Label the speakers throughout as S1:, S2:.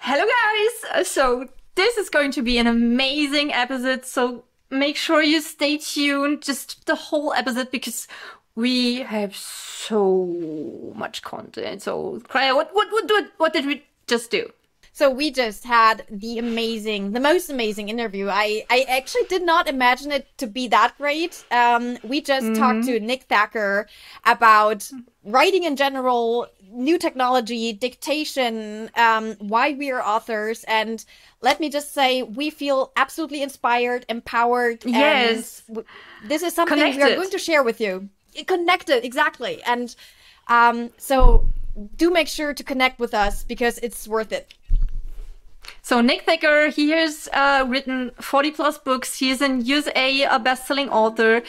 S1: Hello guys! So this is going to be an amazing episode, so make sure you stay tuned just the whole episode because we have so much content. So Kaya, what did we just do?
S2: So we just had the most amazing interview. I actually did not imagine it to be that great. We just talked to Nick Thacker about writing in general, new technology, dictation, why we are authors, and let me just say, we feel absolutely inspired, empowered.
S1: Yes.
S2: And this is something
S1: Connected.
S2: we are going to share with you. Connected, exactly. And so do make sure to connect with us because it's worth it.
S1: So Nick Thacker, he has written 40 plus books. He is in USA a best-selling author,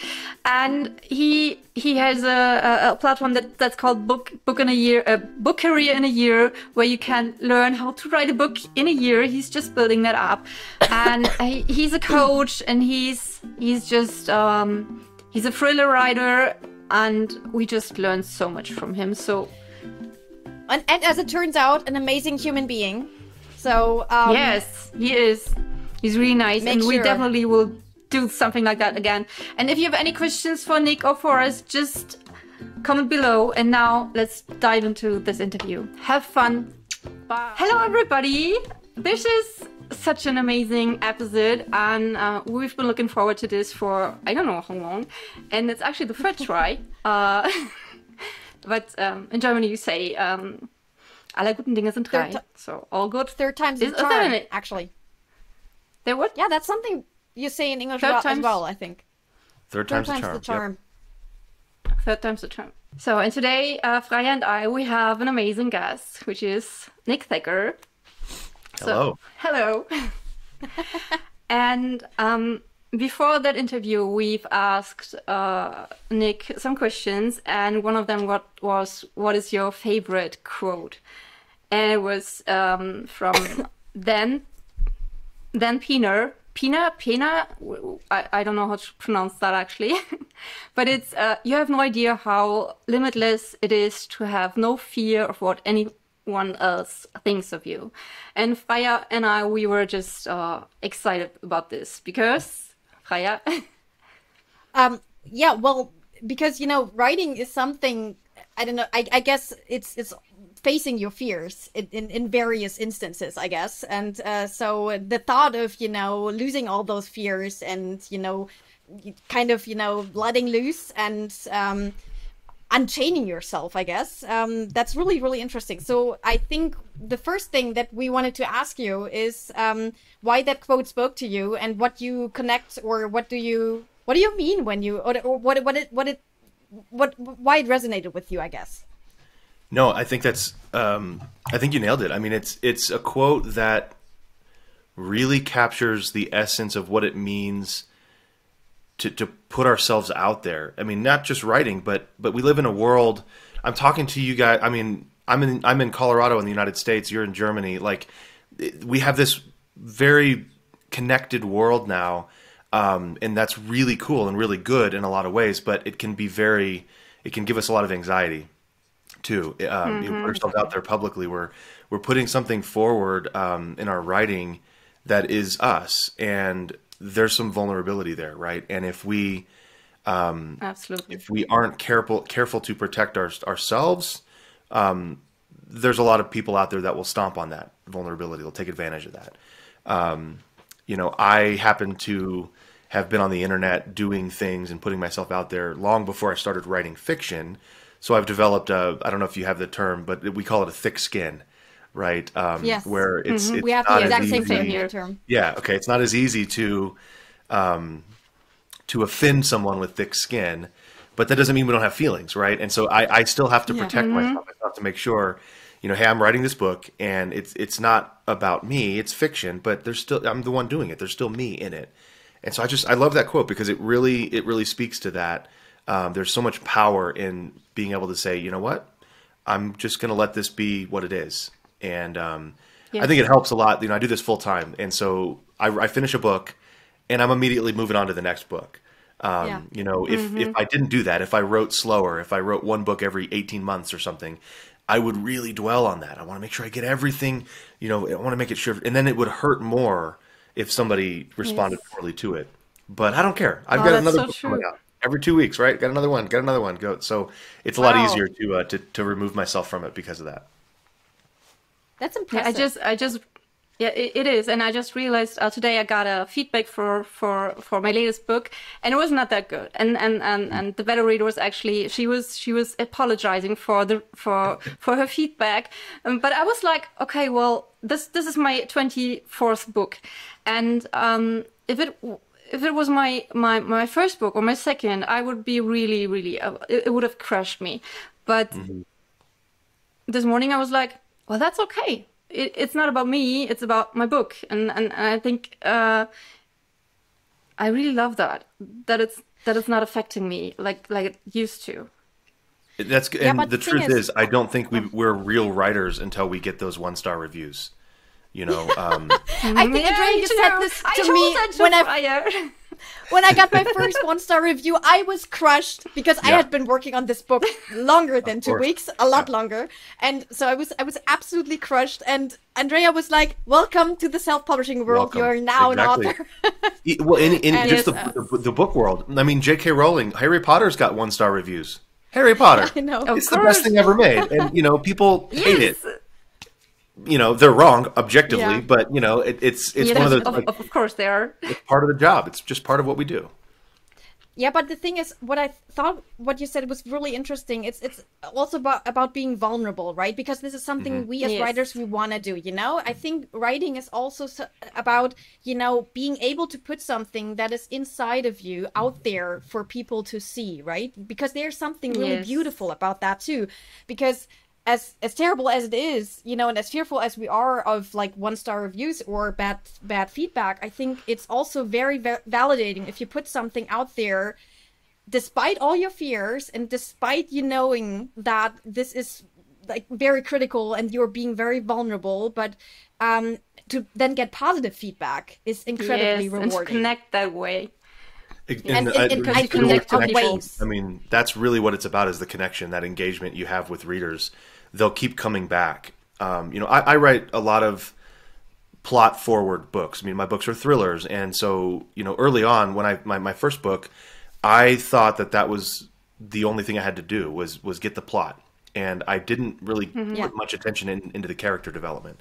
S1: and he has a platform that's called Book in a Year, Book Career in a Year, where you can learn how to write a book in a year. He's just building that up, and he's a coach, and he's just he's a thriller writer, and we just learned so much from him. So,
S2: And as it turns out, an amazing human being. So
S1: yes, he is. He's really nice, and we definitely will do something like that again. And if you have any questions for Nick or for us, just comment below. And now let's dive into this interview. Have fun. Bye. Hello, everybody. This is such an amazing episode, and we've been looking forward to this for I don't know how long. And it's actually the third try. But in Germany, you say. Alle guten Dinge sind drei. So all good.
S2: Third time's the charm, actually.
S1: There what?
S2: Yeah, that's something you say in English as well, I think.
S3: Third time's the charm.
S1: Yep. Third time's the charm. So, and today, Freya and I, we have an amazing guest, which is Nick Thacker.
S3: Hello.
S1: So, hello. And before that interview, we've asked Nick some questions, and one of them was, what is your favorite quote? And it was from Then Pina. I don't know how to pronounce that actually. But it's, you have no idea how limitless it is to have no fear of what anyone else thinks of you. And Freya and I, we were just excited about this because, Freya?
S2: Yeah, well, because, writing is something, I don't know, I guess it's facing your fears in various instances, I guess. And so the thought of, losing all those fears and, kind of, letting loose and unchaining yourself, I guess, that's really, really interesting. So I think the first thing that we wanted to ask you is why that quote spoke to you and what you connect, or what do you mean when you, or why it resonated with you, I guess.
S3: No, I think that's, I think you nailed it. I mean, it's a quote that really captures the essence of what it means to put ourselves out there. I mean, not just writing, but we live in a world. I'm talking to you guys. I mean, I'm in Colorado in the United States. You're in Germany. Like, we have this very connected world now, and that's really cool and really good in a lot of ways. But it can give us a lot of anxiety too. You put ourselves out there publicly. We're putting something forward in our writing that is us, and there's some vulnerability there, right? And if we
S1: absolutely,
S3: if we aren't careful to protect ourselves, there's a lot of people out there that will stomp on that vulnerability. They'll take advantage of that. I happen to have been on the internet doing things and putting myself out there long before I started writing fiction. So I've developed I don't know if you have the term, but we call it a thick skin, right?
S2: Yes.
S3: Where it's
S2: we have the exact same thing here. Term.
S3: Yeah. Okay. It's not as easy to offend someone with thick skin, but that doesn't mean we don't have feelings, right? And so I still have to protect myself. I have to make sure, hey, I'm writing this book, and it's not about me. It's fiction, but I'm the one doing it. There's still me in it. And so I love that quote because it really speaks to that. There's so much power in being able to say, you know what, I'm just going to let this be what it is. And I think it helps a lot. I do this full time. And so I finish a book and I'm immediately moving on to the next book. If I didn't do that, if I wrote slower, if I wrote one book every 18 months or something, I would really dwell on that. I want to make sure I get everything, I want to make it sure. And then it would hurt more if somebody responded poorly to it. But I don't care. I've got another book coming out every 2 weeks, right? Got another one. Go. So it's a lot easier to remove myself from it because of that.
S2: That's impressive.
S1: Yeah, it is, and I just realized today I got a feedback for my latest book, and it was not that good. And the beta reader was actually she was apologizing for her feedback, but I was like, okay, well, this is my 24th book, and if it was my first book or my second, I would be really it would have crushed me. But this morning I was like, well, that's okay. It's not about me, it's about my book. And I think I really love that it's not affecting me like it used to.
S3: And the truth is, I don't think we're real writers until we get those 1-star reviews.
S2: I think Andrea said this to me when I got my first 1-star review. I was crushed because I had been working on this book longer than 2 weeks, a lot longer, and so I was absolutely crushed. And Andrea was like, "Welcome to the self-publishing world. You're now an author."
S3: Well, in just the book world, I mean, J.K. Rowling, Harry Potter's got 1-star reviews. Harry Potter,
S2: I know,
S3: it's the best thing ever made, and people hate it. They're wrong objectively, but it's one of those.
S1: Of course, they are.
S3: It's part of the job. It's just part of what we do.
S2: Yeah, but the thing is, what you said was really interesting. It's also about being vulnerable, right? Because this is something we as writers, we want to do, I think writing is also about, being able to put something that is inside of you out there for people to see, right? Because there's something really beautiful about that too. Because as terrible as it is, and as fearful as we are of like 1-star reviews or bad feedback, I think it's also very validating if you put something out there, despite all your fears and despite you knowing that this is like very critical and you're being very vulnerable, but to then get positive feedback is incredibly rewarding.
S1: And to connect that way.
S3: And
S2: I connect on ways.
S3: I mean, that's really what it's about, is the connection, that engagement you have with readers. They'll keep coming back. I write a lot of plot forward books. I mean, my books are thrillers. And so, early on when my first book, I thought that was the only thing I had to do was get the plot. And I didn't really put much attention into the character development.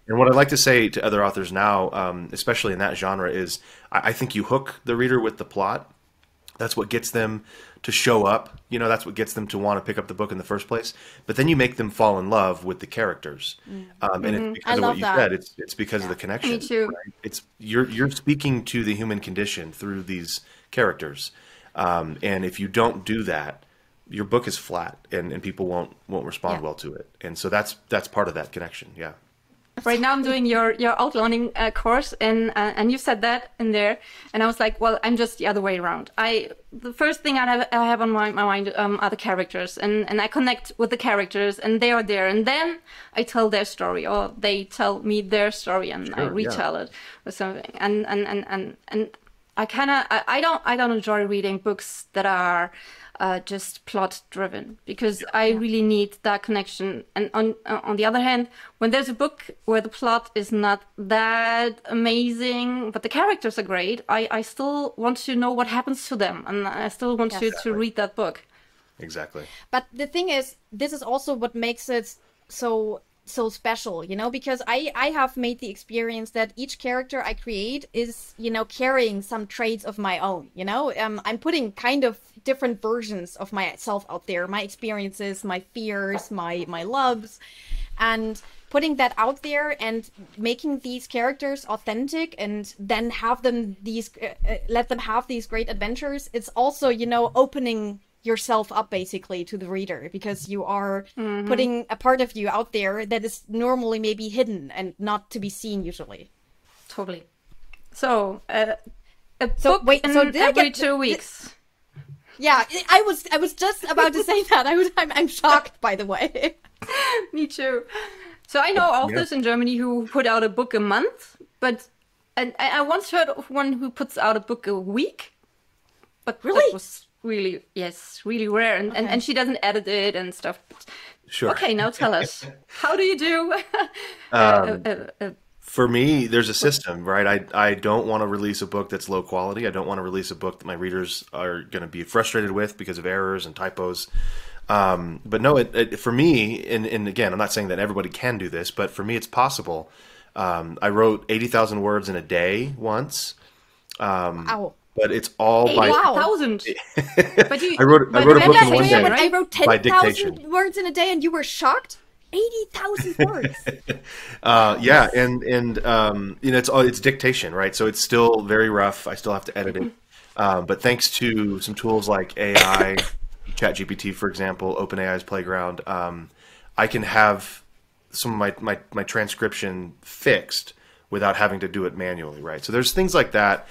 S3: And what I'd like to say to other authors now, especially in that genre, is I think you hook the reader with the plot. That's what gets them to show up. That's what gets them to want to pick up the book in the first place. But then you make them fall in love with the characters. And it's because of what you said. It's because of the connection.
S1: Me too.
S3: Right? It's you're speaking to the human condition through these characters. And if you don't do that, your book is flat, and people won't respond well to it. And so that's part of that connection. Yeah.
S1: Right now I'm doing your outlining course, and you said that in there, and I was like, well, I'm just the other way around. The first thing I have on my mind are the characters, and I connect with the characters, and they are there, and then I tell their story, or they tell me their story, and I retell it or something. And I don't enjoy reading books that are just plot driven, because I really need that connection. And on the other hand, when there's a book where the plot is not that amazing, but the characters are great, I still want to know what happens to them, and I still want to read that book.
S3: Exactly.
S2: But the thing is, this is also what makes it so special, because I have made the experience that each character I create is, carrying some traits of my own, I'm putting kind of different versions of myself out there, my experiences, my fears, my loves, and putting that out there and making these characters authentic, and then have them let them have these great adventures. It's also, opening yourself up basically to the reader, because you are putting a part of you out there that is normally maybe hidden and not to be seen usually.
S1: Totally. So book every 2 weeks.
S2: Yeah, I was just about to say that. I'm shocked, by the way.
S1: Me too. So I know authors in Germany who put out a book a month, but I once heard of one who puts out a book a week. But
S2: really?
S1: That was really rare, and she doesn't edit it and stuff.
S3: Sure.
S1: Okay, now tell us. How do you do?
S3: For me, there's a system, right? I don't want to release a book that's low quality. I don't want to release a book that my readers are going to be frustrated with because of errors and typos. But no, for me, and again, I'm not saying that everybody can do this, but for me, it's possible. I wrote 80,000 words in a day once.
S2: Wow.
S3: But it's all by
S1: 80,000. But
S3: I wrote a book in one day.
S2: I wrote
S3: by
S2: 10,000
S3: dictation.
S2: words in a day, and you were shocked. 80,000 words.
S3: Yeah, and you know, it's dictation, right? So it's still very rough. I still have to edit it. But thanks to some tools like AI, ChatGPT, for example, OpenAI's Playground, I can have some of my transcription fixed without having to do it manually, right? So there's things like that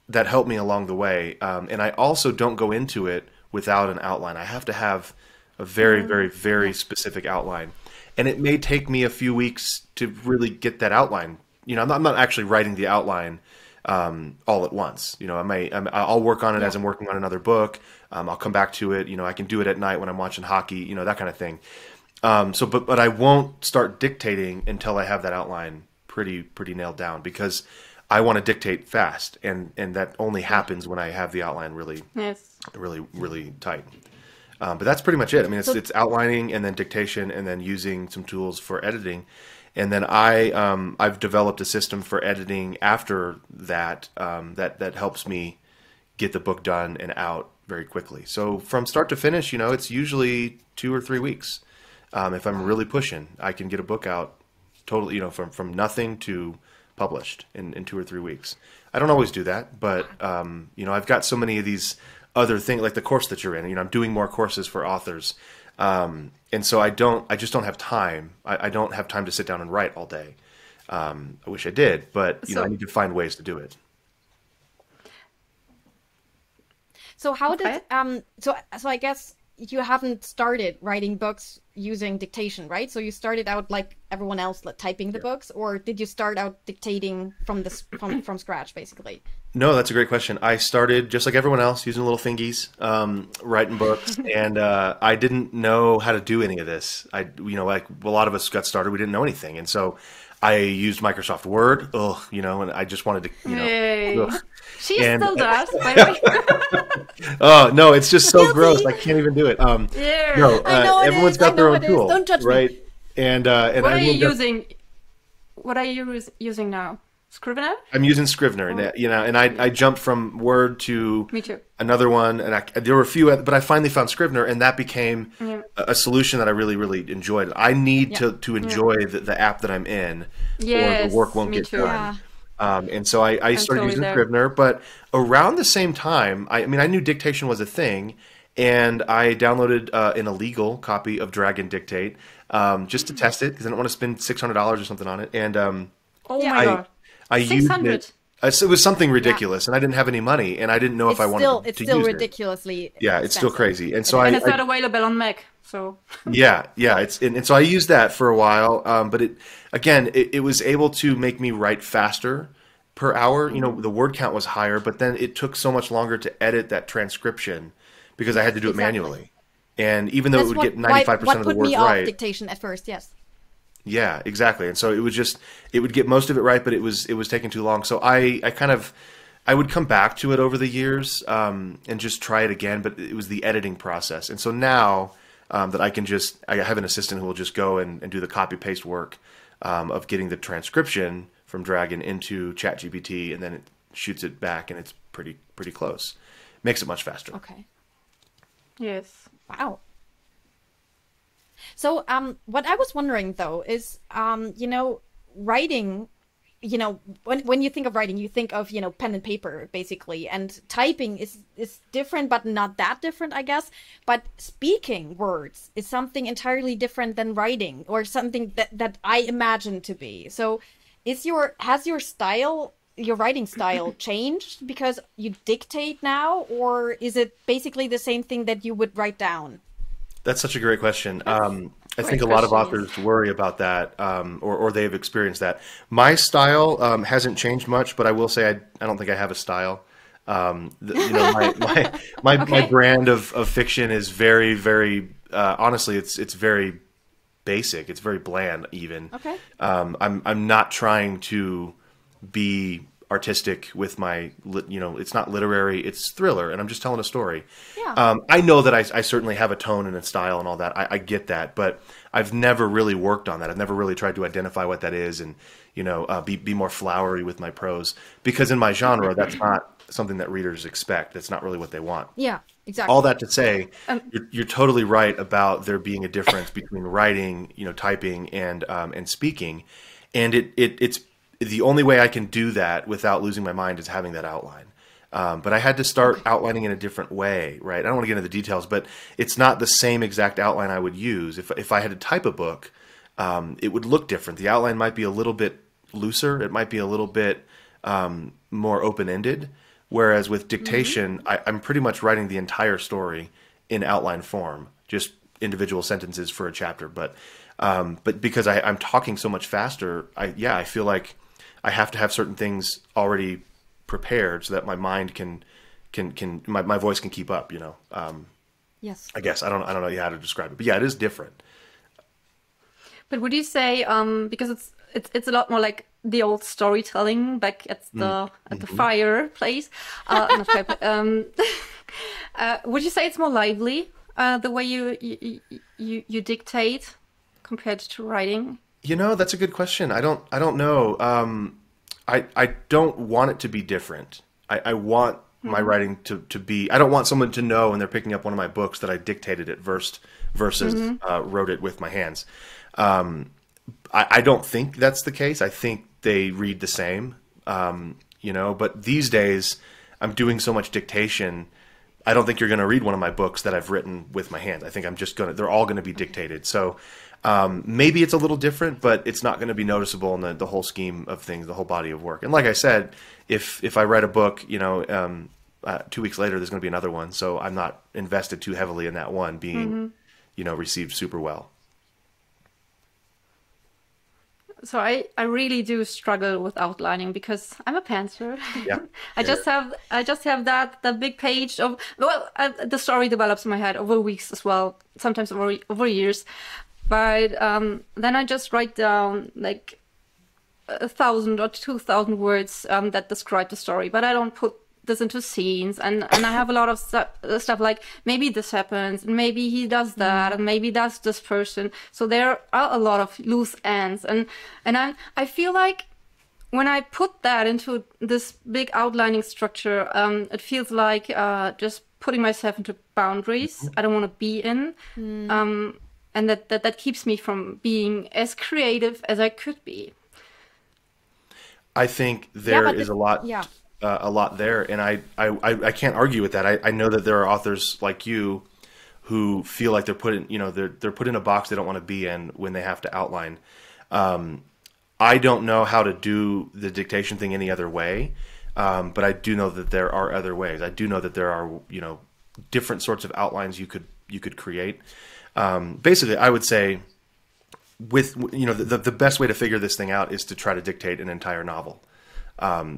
S3: that help me along the way. And I also don't go into it without an outline. I have to have a very, very, very specific outline. And it may take me a few weeks to really get that outline. You know, I'm not actually writing the outline all at once. You know, I'll work on it as I'm working on another book. I'll come back to it. You know, I can do it at night when I'm watching hockey, you know, that kind of thing. But I won't start dictating until I have that outline pretty nailed down, because I want to dictate fast, and that only happens when I have the outline really tight. But that's pretty much it. I mean, it's outlining and then dictation and then using some tools for editing. And then I've developed a system for editing after that that helps me get the book done and out very quickly. So from start to finish, you know, it's usually 2 or 3 weeks. If I'm really pushing, I can get a book out totally, you know, from nothing to published in 2 or 3 weeks. I don't always do that, but you know, I've got so many of these other things, like the course that you're in. You know, I'm doing more courses for authors, and so I just don't have time. I don't have time to sit down and write all day. I wish I did, but you know, I need to find ways to do it.
S2: So how did so I guess you haven't started writing books using dictation, right? So you started out like everyone else, like typing the books, or did you start out dictating from scratch, basically?
S3: No, that's a great question. I started just like everyone else, using little thingies, writing books, and I didn't know how to do any of this. You know, like a lot of us got started, we didn't know anything, and so I used Microsoft Word, you know, and I just wanted to, you know.
S1: She still does, by the way.
S3: Oh no, it's just so gross. I can't even do it. No, everyone's got their own tool, don't judge right? Me. And
S1: what are you using? What are you using now? Scrivener?
S3: I'm using Scrivener, and you know, and I jumped from Word to another one, and there were a few, but I finally found Scrivener, and that became a solution that I really enjoyed. I need to enjoy the app that I'm in, or the work won't get done. And so I started using Scrivener, but around the same time, I mean, I knew dictation was a thing, and I downloaded an illegal copy of Dragon Dictate just to test it, because I didn't want to spend $600 or something on it. And
S1: oh my God.
S3: I used it. It was something ridiculous, and I didn't have any money, and I didn't know if I wanted to use it.
S2: It's still ridiculously expensive.
S3: It's still crazy. And so
S1: it's not available on Mac, so.
S3: Yeah. And so I used that for a while, but it was able to make me write faster per hour. You know, the word count was higher, but then it took so much longer to edit that transcription because I had to do it manually. And even though it would get 95% of the words right. What put me off
S2: dictation at first, yes.
S3: Yeah, exactly. And so it would get most of it right, but it was taking too long. So I would come back to it over the years and just try it again, but it was the editing process. And so now that I have an assistant who will just go and do the copy paste work of getting the transcription from Dragon into ChatGPT, and then it shoots it back, and it's pretty close. Makes it much faster.
S2: Okay.
S1: Yes.
S2: Wow. So, what I was wondering though is, you know, writing, you know, when you think of writing, you think of, you know, pen and paper basically, and typing is different, but not that different, I guess. But speaking words is something entirely different than writing, or something that I imagine to be. So, has your writing style changed because you dictate now, or is it basically the same thing that you would write down?
S3: That's such a great question. I think a lot of authors worry about that, or they've experienced that. My style hasn't changed much, but I will say I don't think I have a style. My brand of fiction is very, very honestly, it's very basic. It's very bland, even.
S2: Okay.
S3: I'm not trying to be artistic with my, it's not literary, it's thriller, and I'm just telling a story.
S2: Yeah.
S3: I know that I certainly have a tone and a style and all that. I get that, but I've never really worked on that. I've never really tried to identify what that is and, be more flowery with my prose, because in my genre, that's not something that readers expect. That's not really what they want.
S2: Yeah, exactly.
S3: All that to say, you're totally right about there being a difference between writing, typing, and speaking, and it's the only way I can do that without losing my mind is having that outline. But I had to start outlining in a different way, right? I don't want to get into the details, but it's not the same exact outline I would use. If I had to type a book, it would look different. The outline might be a little bit looser. It might be a little bit more open-ended. Whereas with dictation, I'm pretty much writing the entire story in outline form, just individual sentences for a chapter. But because I'm talking so much faster, I feel like I have to have certain things already prepared so that my mind my voice can keep up.
S2: Yes.
S3: I guess I don't know how to describe it, but yeah, it is different.
S1: But would you say because it's a lot more like the old storytelling back at the fireplace, not fireplace, would you say it's more lively the way you dictate compared to writing?
S3: That's a good question. I don't know. I don't want it to be different. I want my writing to be. I don't want someone to know when they're picking up one of my books that I dictated it versus wrote it with my hands. I don't think that's the case. I think they read the same, but these days I'm doing so much dictation. I don't think you're going to read one of my books that I've written with my hands. I think they're all going to be dictated. So maybe it's a little different, but it's not going to be noticeable in the whole scheme of things, the whole body of work. And like I said, if I write a book, 2 weeks later, there's going to be another one. So I'm not invested too heavily in that one being, received super well.
S1: So I really do struggle with outlining because I'm a pantser.
S3: Yeah.
S1: I just have that big page of the story develops in my head over weeks as well, sometimes over years. But then I just write down like 1,000 or 2,000 words that describe the story, but I don't put this into scenes, and I have a lot of stuff like maybe this happens, and maybe he does that, and maybe that's this person. So there are a lot of loose ends, and I feel like when I put that into this big outlining structure, it feels like just putting myself into boundaries I don't want to be in, and that keeps me from being as creative as I could be.
S3: I think there is a lot. Yeah. A lot there, and I can't argue with that. I know that there are authors like you who feel like they're put in a box they don't want to be in when they have to outline. I don't know how to do the dictation thing any other way, but I do know that there are other ways. I do know that there are different sorts of outlines you could create. Basically, I would say the best way to figure this thing out is to try to dictate an entire novel.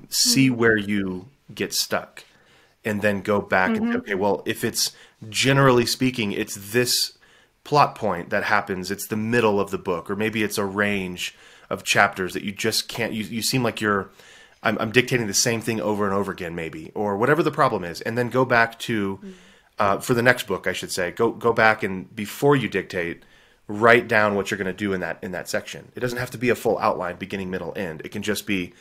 S3: See where you get stuck, and then go back and say, okay, well, if it's generally speaking, it's this plot point that happens, it's the middle of the book, or maybe it's a range of chapters that you just can't, you seem like I'm dictating the same thing over and over again, maybe, or whatever the problem is, and then go back to, for the next book, I should say, go back and before you dictate, write down what you're going to do in that section. It doesn't have to be a full outline, beginning, middle, end. It can just be,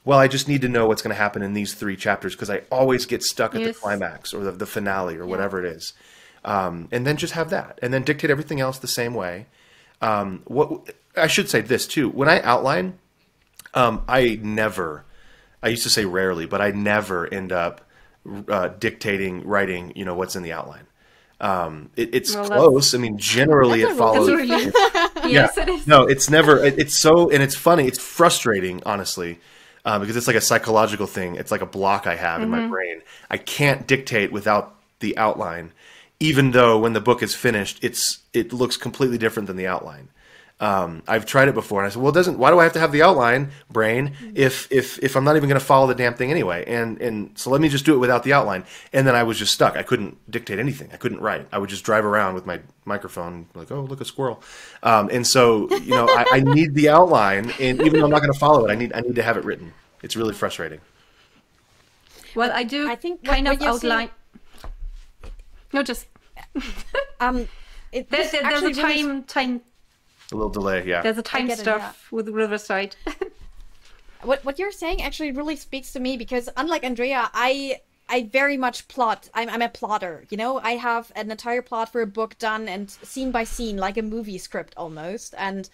S3: well, I just need to know what's going to happen in these 3 chapters because I always get stuck at the climax or the finale or whatever it is. And then just have that. And then dictate everything else the same way. I should say this too. When I outline, I used to say rarely, but I never end up dictating, writing, what's in the outline. It's close. I mean, generally it follows.
S1: Yes, it is.
S3: No, it's never. It's so, and it's funny. It's frustrating, honestly. Because it's like a psychological thing. It's like a block I have in my brain. I can't dictate without the outline, even though when the book is finished, it looks completely different than the outline. I've tried it before, and I said, well, why do I have to have the outline, brain, if I'm not even going to follow the damn thing anyway? And so let me just do it without the outline. And then I was just stuck. I couldn't dictate anything. I couldn't write. I would just drive around with my microphone, like, oh, look, a squirrel. And so, I need the outline, and even though I'm not going to follow it, I need to have it written. It's really frustrating.
S1: Well, I do. I think kind of outline. No, just. There's a time.
S3: A little delay, yeah.
S1: There's a time stuff with Riverside.
S2: What you're saying actually really speaks to me, because unlike Andrea, I very much plot. I'm a plotter. I have an entire plot for a book done, and scene by scene, like a movie script almost. And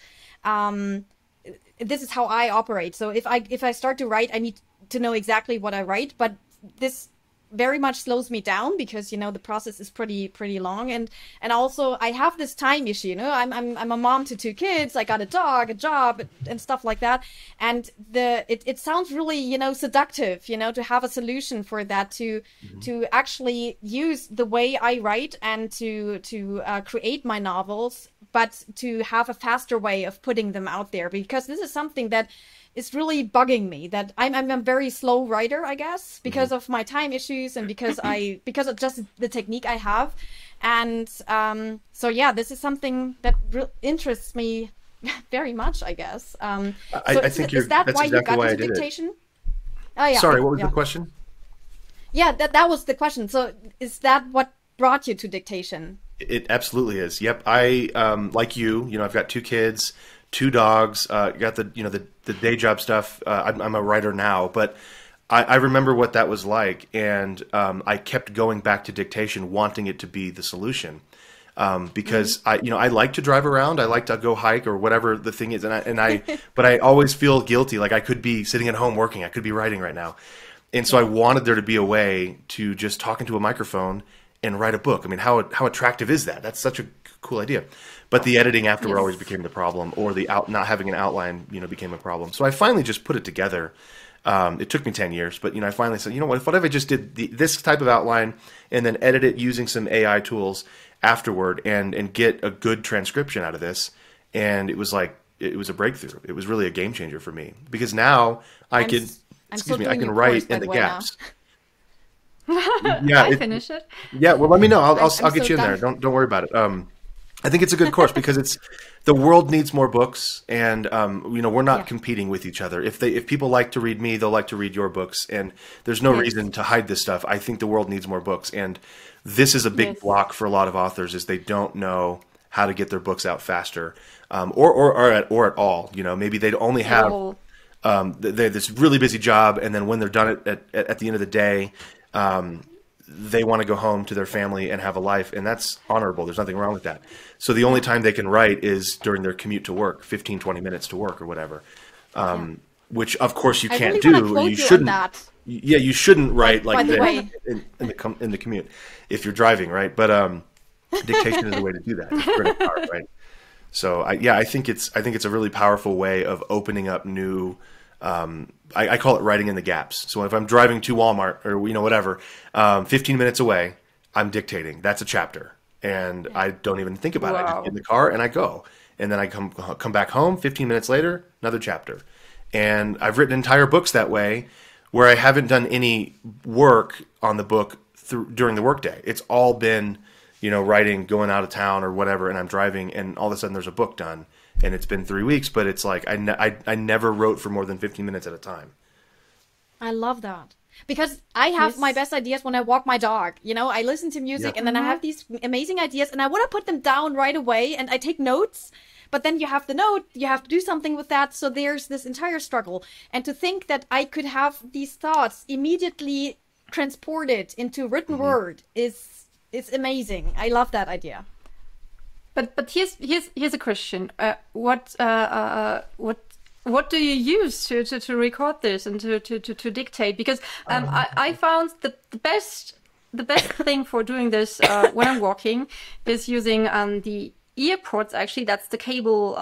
S2: this is how I operate. So if I start to write, I need to know exactly what I write. But this very much slows me down, because the process is pretty long, and also I have this time issue. I'm a mom to 2 kids. I got a dog, a job, and stuff like that. And it sounds really seductive, to have a solution for that, to actually use the way I write and to create my novels, but to have a faster way of putting them out there, because this is something that is really bugging me, that I'm a very slow writer, I guess, because of my time issues, and because of just the technique I have. And so yeah, this is something that interests me very much, I guess.
S3: I think that's why exactly you got into Dictation?
S2: Oh yeah.
S3: Sorry, what was the question?
S2: Yeah, that was the question. So is that what brought you to Dictation?
S3: It absolutely is. Yep. I like you. I've got 2 kids, 2 dogs. Got the day job stuff. I'm a writer now, but I remember what that was like, and I kept going back to Dictation, wanting it to be the solution, because I like to drive around. I like to go hike or whatever the thing is, but I always feel guilty, like I could be sitting at home working. I could be writing right now, and so I wanted there to be a way to just talk into a microphone and write a book. I mean, how attractive is that? That's such a cool idea. But the editing afterward always became the problem, or not having an outline, became a problem. So I finally just put it together. It took me 10 years, but I finally said, what if I just did this type of outline and then edit it using some AI tools afterward and get a good transcription out of this? And it was a breakthrough. It was really a game changer for me, because now I can write in the gaps.
S1: Yeah, I finish it.
S3: Yeah, well, let me know. I'll get you in there. Don't worry about it. I think it's a good course, because the world needs more books, and we're not competing with each other. If people like to read me, they'll like to read your books, and there's no reason to hide this stuff. I think the world needs more books, and this is a big block for a lot of authors, is they don't know how to get their books out faster, or at all. Maybe they only have they have this really busy job, and then when they're done at the end of the day, they want to go home to their family and have a life, and that's honorable. There's nothing wrong with that. So the only time they can write is during their commute to work, 15, 20 minutes to work or whatever, which of course you can't do. You shouldn't. Yeah, you shouldn't write like that in the commute if you're driving, right? But dictation is the way to do that. It's pretty hard, right? So I think it's a really powerful way of opening up new. I call it writing in the gaps. So if I'm driving to Walmart or whatever, 15 minutes away, I'm dictating. That's a chapter, and I don't even think about it. I just get in the car and I go, and then I come back home. 15 minutes later, another chapter, and I've written entire books that way, where I haven't done any work on the book during the workday. It's all been writing, going out of town or whatever, and I'm driving, and all of a sudden there's a book done. And it's been 3 weeks, but it's like I never wrote for more than 15 minutes at a time.
S2: I love that. Because I have my best ideas when I walk my dog. I listen to music and then I have these amazing ideas and I want to put them down right away and I take notes. But then you have the note, you have to do something with that. So there's this entire struggle. And to think that I could have these thoughts immediately transported into written word is amazing. I love that idea.
S1: But here's a question. What do you use to record this and to dictate? Because I found the best thing for doing this when I'm walking is using the earpods. Actually, that's the cable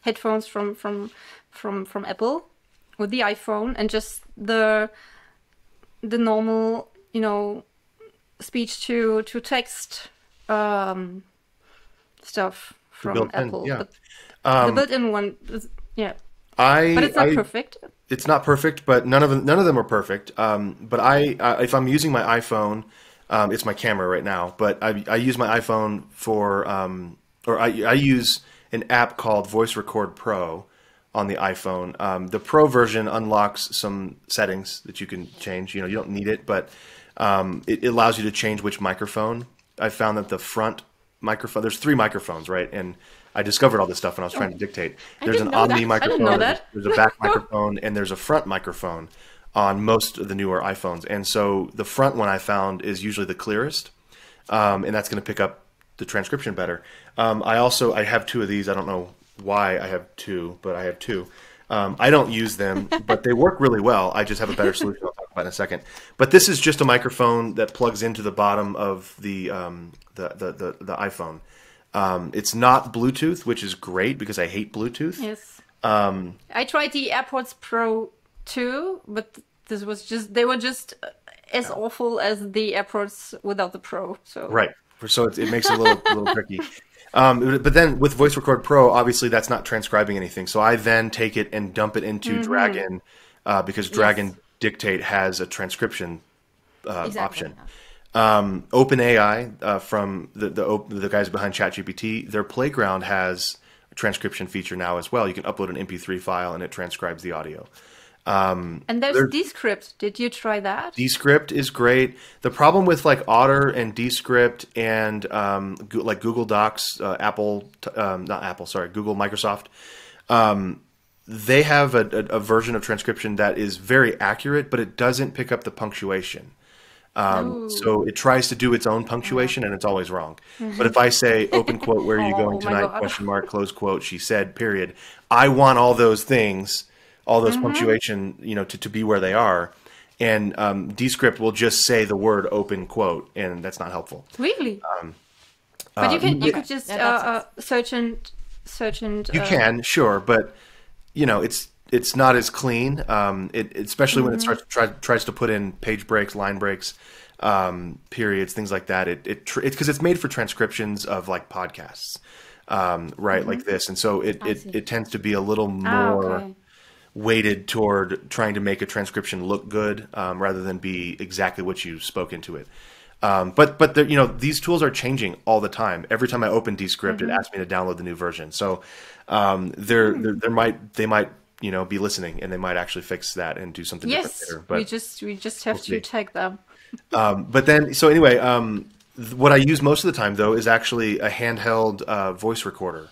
S1: headphones from Apple with the iPhone, and just the normal speech to text stuff from
S3: built-in,
S1: Apple.
S3: yeah.
S1: But the built-in one, yeah. But it's not perfect.
S3: It's not perfect, but none of them are perfect. But if I'm using my iPhone, it's my camera right now. But I use my iPhone for, or I use an app called Voice Record Pro on the iPhone. The Pro version unlocks some settings that you can change. You don't need it, but it allows you to change which microphone. I found that the front microphone, there's 3 microphones, right? And I discovered all this stuff when I was trying to dictate. There's an Omni microphone, there's a back microphone, and there's a front microphone on most of the newer iPhones. And so the front one I found is usually the clearest, and that's going to pick up the transcription better. I have 2 of these. I don't know why I have 2, but I have 2. I don't use them, but they work really well. I just have a better solution I'll talk about in a second. But this is just a microphone that plugs into the bottom of the iPhone. It's not Bluetooth, which is great because I hate Bluetooth.
S1: Yes. I tried the AirPods Pro too, but they were just as awful as the AirPods without the Pro. So
S3: right. So it makes it a little tricky. But then with Voice Record Pro, obviously that's not transcribing anything. So I then take it and dump it into Dragon because Dragon Dictate has a transcription option. OpenAI from the guys behind ChatGPT, their Playground has a transcription feature now as well. You can upload an MP3 file and it transcribes the audio.
S1: And there's Descript. Did you try that?
S3: Descript is great. The problem with like Otter and Descript and like Google Docs, Google, Microsoft, they have a version of transcription that is very accurate, but it doesn't pick up the punctuation. So it tries to do its own punctuation and it's always wrong. But if I say open quote, where are you going tonight? Question mark, close quote, she said, period. I want all those things, all those punctuation, to be where they are. And Descript will just say the word open quote, and that's not helpful.
S1: Really? But you could just search and
S3: you can, sure, but it's not as clean. Especially when it tries to put in page breaks, line breaks, periods, things like that. It's because it's made for transcriptions of like podcasts, right, like this, and so it tends to be a little more weighted toward trying to make a transcription look good rather than be exactly what you spoke into it. But these tools are changing all the time. Every time I open Descript, it asks me to download the new version. So they might be listening, and they might actually fix that and do something different later. But
S1: we just have to tag them.
S3: But then, so anyway, what I use most of the time though is actually a handheld voice recorder.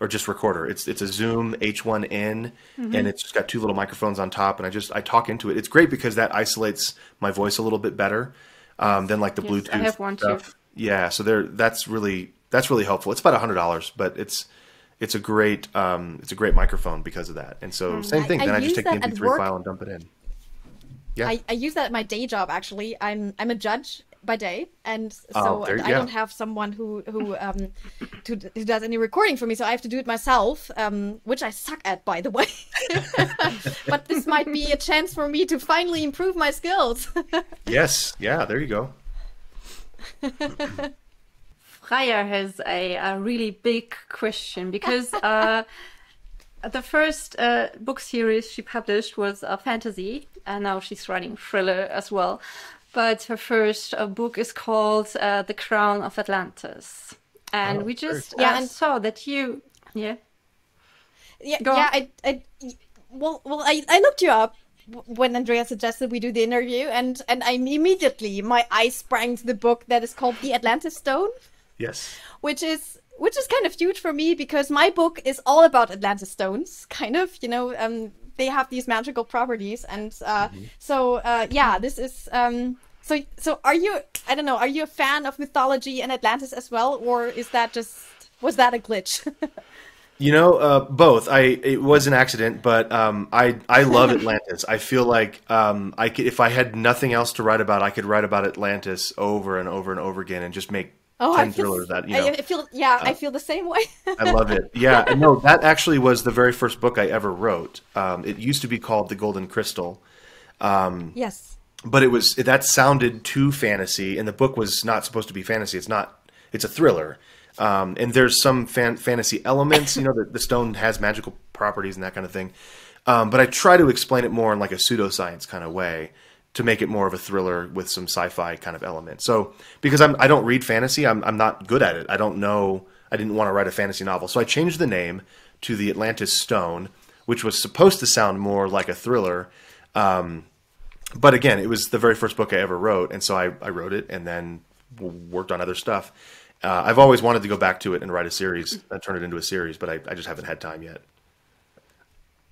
S3: Or just recorder. It's a Zoom H1N, and it's just got 2 little microphones on top, and I talk into it. It's great because that isolates my voice a little bit better than like the Bluetooth.
S1: I have one
S3: stuff.
S1: too.
S3: Yeah, so that's really helpful. It's about $100, but it's a great microphone because of that. And so same thing. Then I just take the MP3 file and dump it in. Yeah,
S2: I use that at my day job. Actually, I'm a judge by day, and so I don't have someone who does any recording for me, so I have to do it myself, which I suck at, by the way. But this might be a chance for me to finally improve my skills.
S3: Yes, yeah, there you go.
S1: Freya has a really big question because the first book series she published was a fantasy, and now she's writing thriller as well. But her first book is called The Crown of Atlantis. And we just saw that you... I
S2: looked you up when Andrea suggested we do the interview, and I immediately, my eyes sprang to the book that is called The Atlantis Stone.
S3: Yes.
S2: Which is kind of huge for me, because my book is all about Atlantis stones, kind of, they have these magical properties, and this is so are you, I don't know, are you a fan of mythology and Atlantis as well, or was that a glitch?
S3: Both. It was an accident, but I love Atlantis. I feel like if I had nothing else to write about, I could write about Atlantis over and over and over again and just make 10 thrillers that,
S2: I feel the same way.
S3: I love it. Yeah, no, that actually was the very first book I ever wrote. It used to be called The Golden Crystal.
S2: Yes.
S3: But that sounded too fantasy, and the book was not supposed to be fantasy. It's not it's a thriller. And there's some fantasy elements, you know, the stone has magical properties and that kind of thing. But I try to explain it more in like a pseudoscience kind of way to make it more of a thriller with some sci-fi kind of element. So because I don't read fantasy, I'm not good at it. I don't know. I didn't want to write a fantasy novel. So I changed the name to The Atlantis Stone, which was supposed to sound more like a thriller. But again, it was the very first book I ever wrote. And so I wrote it and then worked on other stuff. I've always wanted to go back to it and write a series and turn it into a series, but I just haven't had time yet.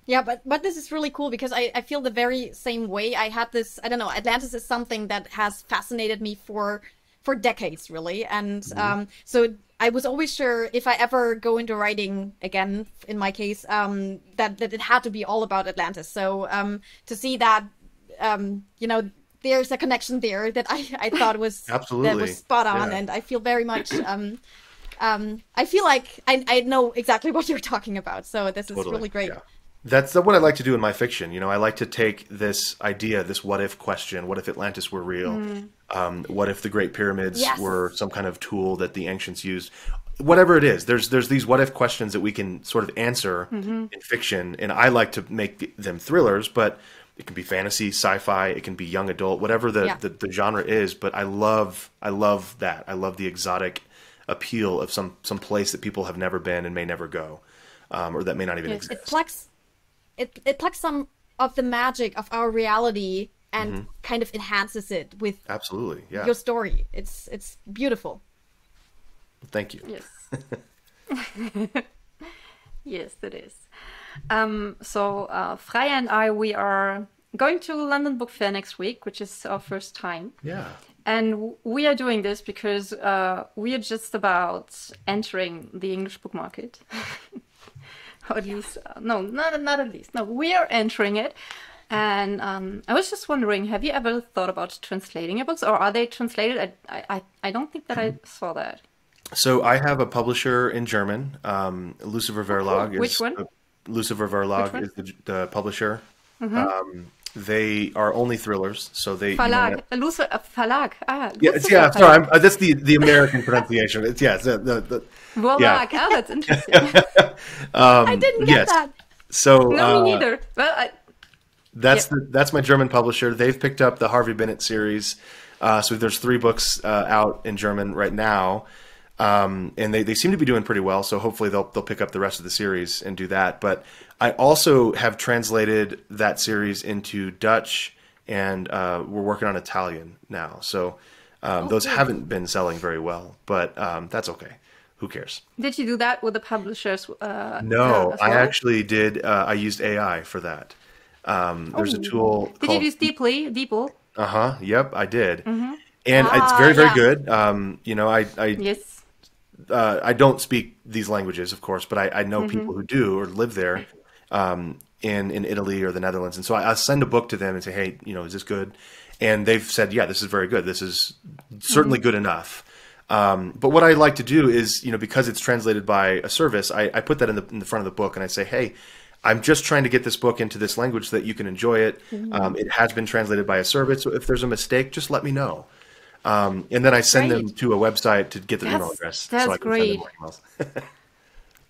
S2: Yeah, but this is really cool because I feel the very same way. I had this, I don't know, Atlantis is something that has fascinated me for decades, really. And so I was always sure if I ever go into writing again, in my case, that it had to be all about Atlantis. So to see that, you know, there's a connection there that I thought was
S3: absolutely,
S2: that was spot on, and I feel very much I feel like I know exactly what you're talking about. So this is really great. Yeah.
S3: That's what I like to do in my fiction. You know, I like to take this idea, this what if question. What if Atlantis were real? What if the Great Pyramids were some kind of tool that the ancients used? Whatever it is, there's these what if questions that we can sort of answer in fiction, and I like to make them thrillers, but it can be fantasy, sci-fi, it can be young adult, whatever the genre is. But I love that. I love the exotic appeal of some place that people have never been and may never go, or that may not even exist.
S2: It plucks some of the magic of our reality and kind of enhances it with
S3: absolutely
S2: your story. It's beautiful.
S3: Thank you.
S1: Yes. Yes, it is. So Freya and I, we are going to London Book Fair next week, which is our first time.
S3: Yeah.
S1: And we are doing this because we are just about entering the English book market. Or at least, no, not at least. No, we are entering it. And I was just wondering, have you ever thought about translating your books, or are they translated? I don't think that I saw that.
S3: So I have a publisher in German. Lucifer Verlag is
S1: which one?
S3: Lucifer Verlag is the publisher. They are only thrillers, so they
S1: Verlag, Verlag.
S3: Yeah. Sorry, that's the American pronunciation. It's the
S1: Verlag. Yeah. That's interesting.
S2: I didn't get that.
S3: So
S1: no, me neither. Well,
S3: that's my German publisher. They've picked up the Harvey Bennett series. So there's 3 books out in German right now. And they seem to be doing pretty well, so hopefully they'll pick up the rest of the series and do that. But I also have translated that series into Dutch, and we're working on Italian now. So those haven't been selling very well, but that's okay. Who cares?
S1: Did you do that with the publishers?
S3: No, I actually did. I used AI for that. There's a tool.
S1: Did you use DeepL?
S3: Yep, I did. And it's very, very good. You know,
S1: yes.
S3: I don't speak these languages, of course, but I know people who do or live there in Italy or the Netherlands. And so I send a book to them and say, hey, you know, is this good? And they've said, yeah, this is very good. This is certainly good enough. But what I like to do is, you know, because it's translated by a service, I put that in the front of the book and I say, hey, I'm just trying to get this book into this language so that you can enjoy it. It has been translated by a service. So if there's a mistake, just let me know. And then I send them to a website to get their email address.
S1: That's
S3: so I can
S1: great.
S3: send them more emails.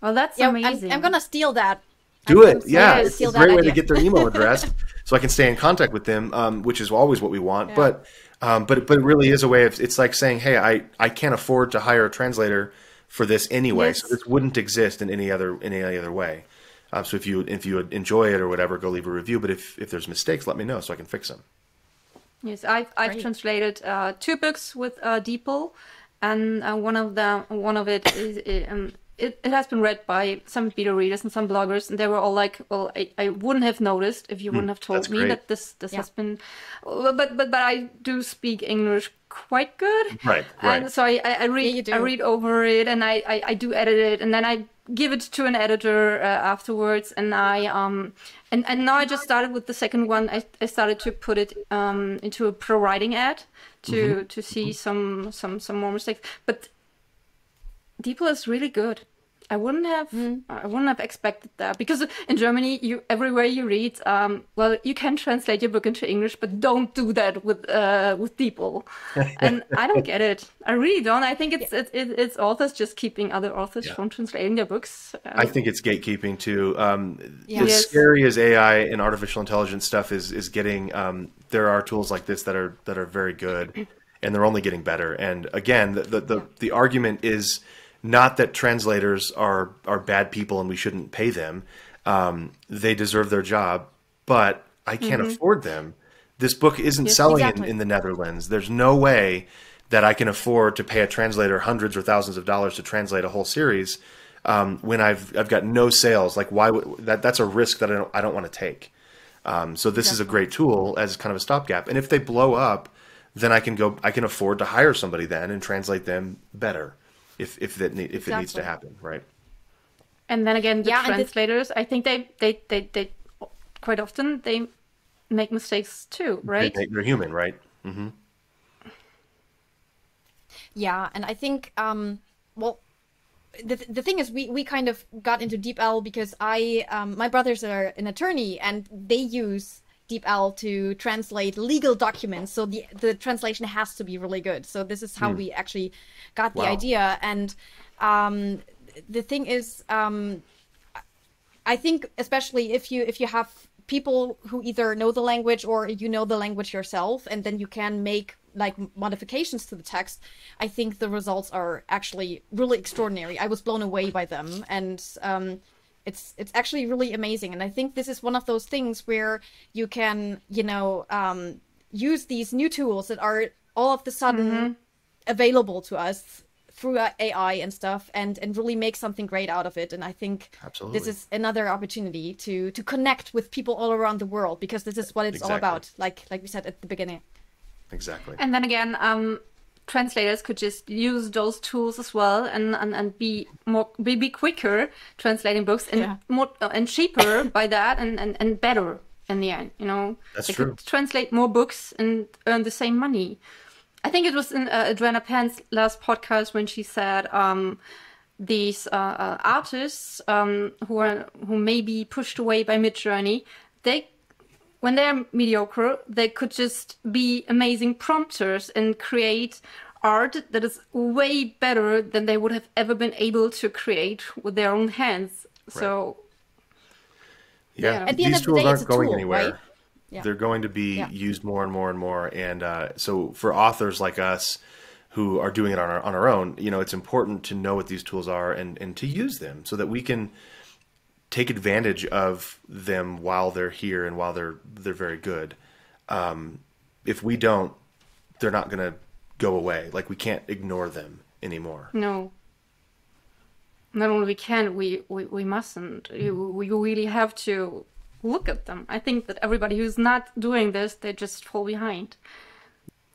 S1: Well, that's amazing.
S2: I'm going to steal that.
S3: Do it. Yeah. It's a great way to get their email address so I can stay in contact with them, which is always what we want. Yeah. But it really is a way of, it's like saying, hey, I can't afford to hire a translator for this anyway. Yes. So this wouldn't exist in any other way. So if you enjoy it or whatever, go leave a review. But if there's mistakes, let me know so I can fix them.
S1: Yes, I've translated 2 books with DeepL, and one of it is it has been read by some beta readers and some bloggers, and they were all like, "Well, I wouldn't have noticed if you wouldn't have told me that this has been." But I do speak English quite good,
S3: right?
S1: And so I read over it, and I do edit it, and then I give it to an editor afterwards, and and now I just started with the second one. I started to put it into a pro writing ad to see some more mistakes. But DeepL is really good. I wouldn't have expected that, because in Germany, everywhere you read, well, you can translate your book into English, but don't do that with people. And I don't get it. I really don't. I think it's authors just keeping other authors from translating their books.
S3: I think it's gatekeeping too. As scary as AI and artificial intelligence stuff is getting, there are tools like this that are very good, and they're only getting better. And again, the argument is not that translators are bad people and we shouldn't pay them. They deserve their job, but I can't afford them. This book isn't selling in the Netherlands. There's no way that I can afford to pay a translator hundreds or thousands of dollars to translate a whole series when I've got no sales. Like, why would that's a risk that I don't want to take. So this is a great tool as kind of a stopgap. And if they blow up, then I can afford to hire somebody then and translate them better. If it needs to happen, right?
S1: And then again, the translators, I think they quite often they make mistakes too, right?
S3: They're human, right? Mm-hmm.
S2: Yeah, and I think well, the thing is, we kind of got into DeepL because my brothers are an attorney and they use DeepL to translate legal documents, so the translation has to be really good. So this is how we actually got the idea. And the thing is, I think especially if you have people who either know the language or you know the language yourself, and then you can make like modifications to the text, I think the results are actually really extraordinary. I was blown away by them, and it's actually really amazing. And I think this is one of those things where you can, use these new tools that are all of a sudden available to us through AI and stuff, and really make something great out of it. And I think this is another opportunity to connect with people all around the world, because this is what it's all about, like we said at the beginning.
S3: Exactly.
S1: And then again, translators could just use those tools as well and be quicker translating books, and more and cheaper by that, and better in the end.
S3: That's
S1: they
S3: true.
S1: could translate more books and earn the same money. I think it was in Adriana Pan's last podcast when she said these artists who may be pushed away by Midjourney, when they're mediocre, they could just be amazing prompters and create art that is way better than they would have ever been able to create with their own hands. Right. So,
S2: at the end of the day, it's a tool, right?
S3: Yeah. They're going to be used more and more and more. And so for authors like us who are doing it on our own, it's important to know what these tools are and to use them so that we can take advantage of them while they're here and while they're very good. If we don't, they're not going to go away. Like, we can't ignore them anymore.
S1: No. Not only we can, we mustn't. We really have to look at them. I think that everybody who's not doing this, they just fall behind.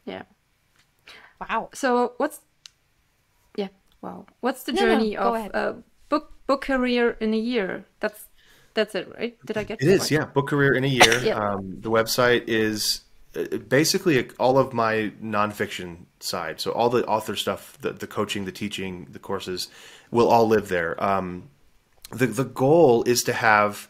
S1: Yeah.
S2: Wow.
S1: So what's the journey of book career in a year? That's it, right? Did I get
S3: it? It is, yeah. Book career in a year. The website is basically all of my nonfiction side. So all the author stuff, the coaching, the teaching, the courses will all live there. The goal is to have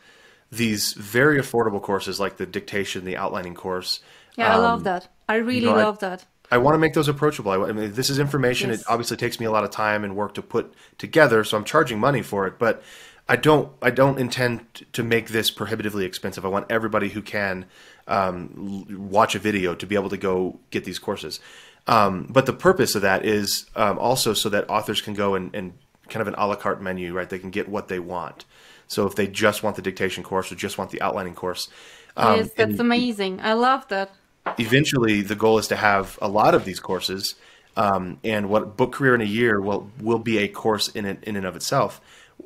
S3: these very affordable courses like the Dictation, the outlining course.
S1: Yeah, I love that. I really love that.
S3: I want to make those approachable. I mean, this is information. Yes. It obviously takes me a lot of time and work to put together, so I'm charging money for it. But I don't intend to make this prohibitively expensive. I want everybody who can watch a video to be able to go get these courses. But the purpose of that is also so that authors can go and kind of an a la carte menu, right? They can get what they want. So if they just want the dictation course or just want the outlining course.
S1: Yes, that's amazing. I love that.
S3: Eventually, the goal is to have a lot of these courses, and what Book Career in a Year will be a course in and of itself.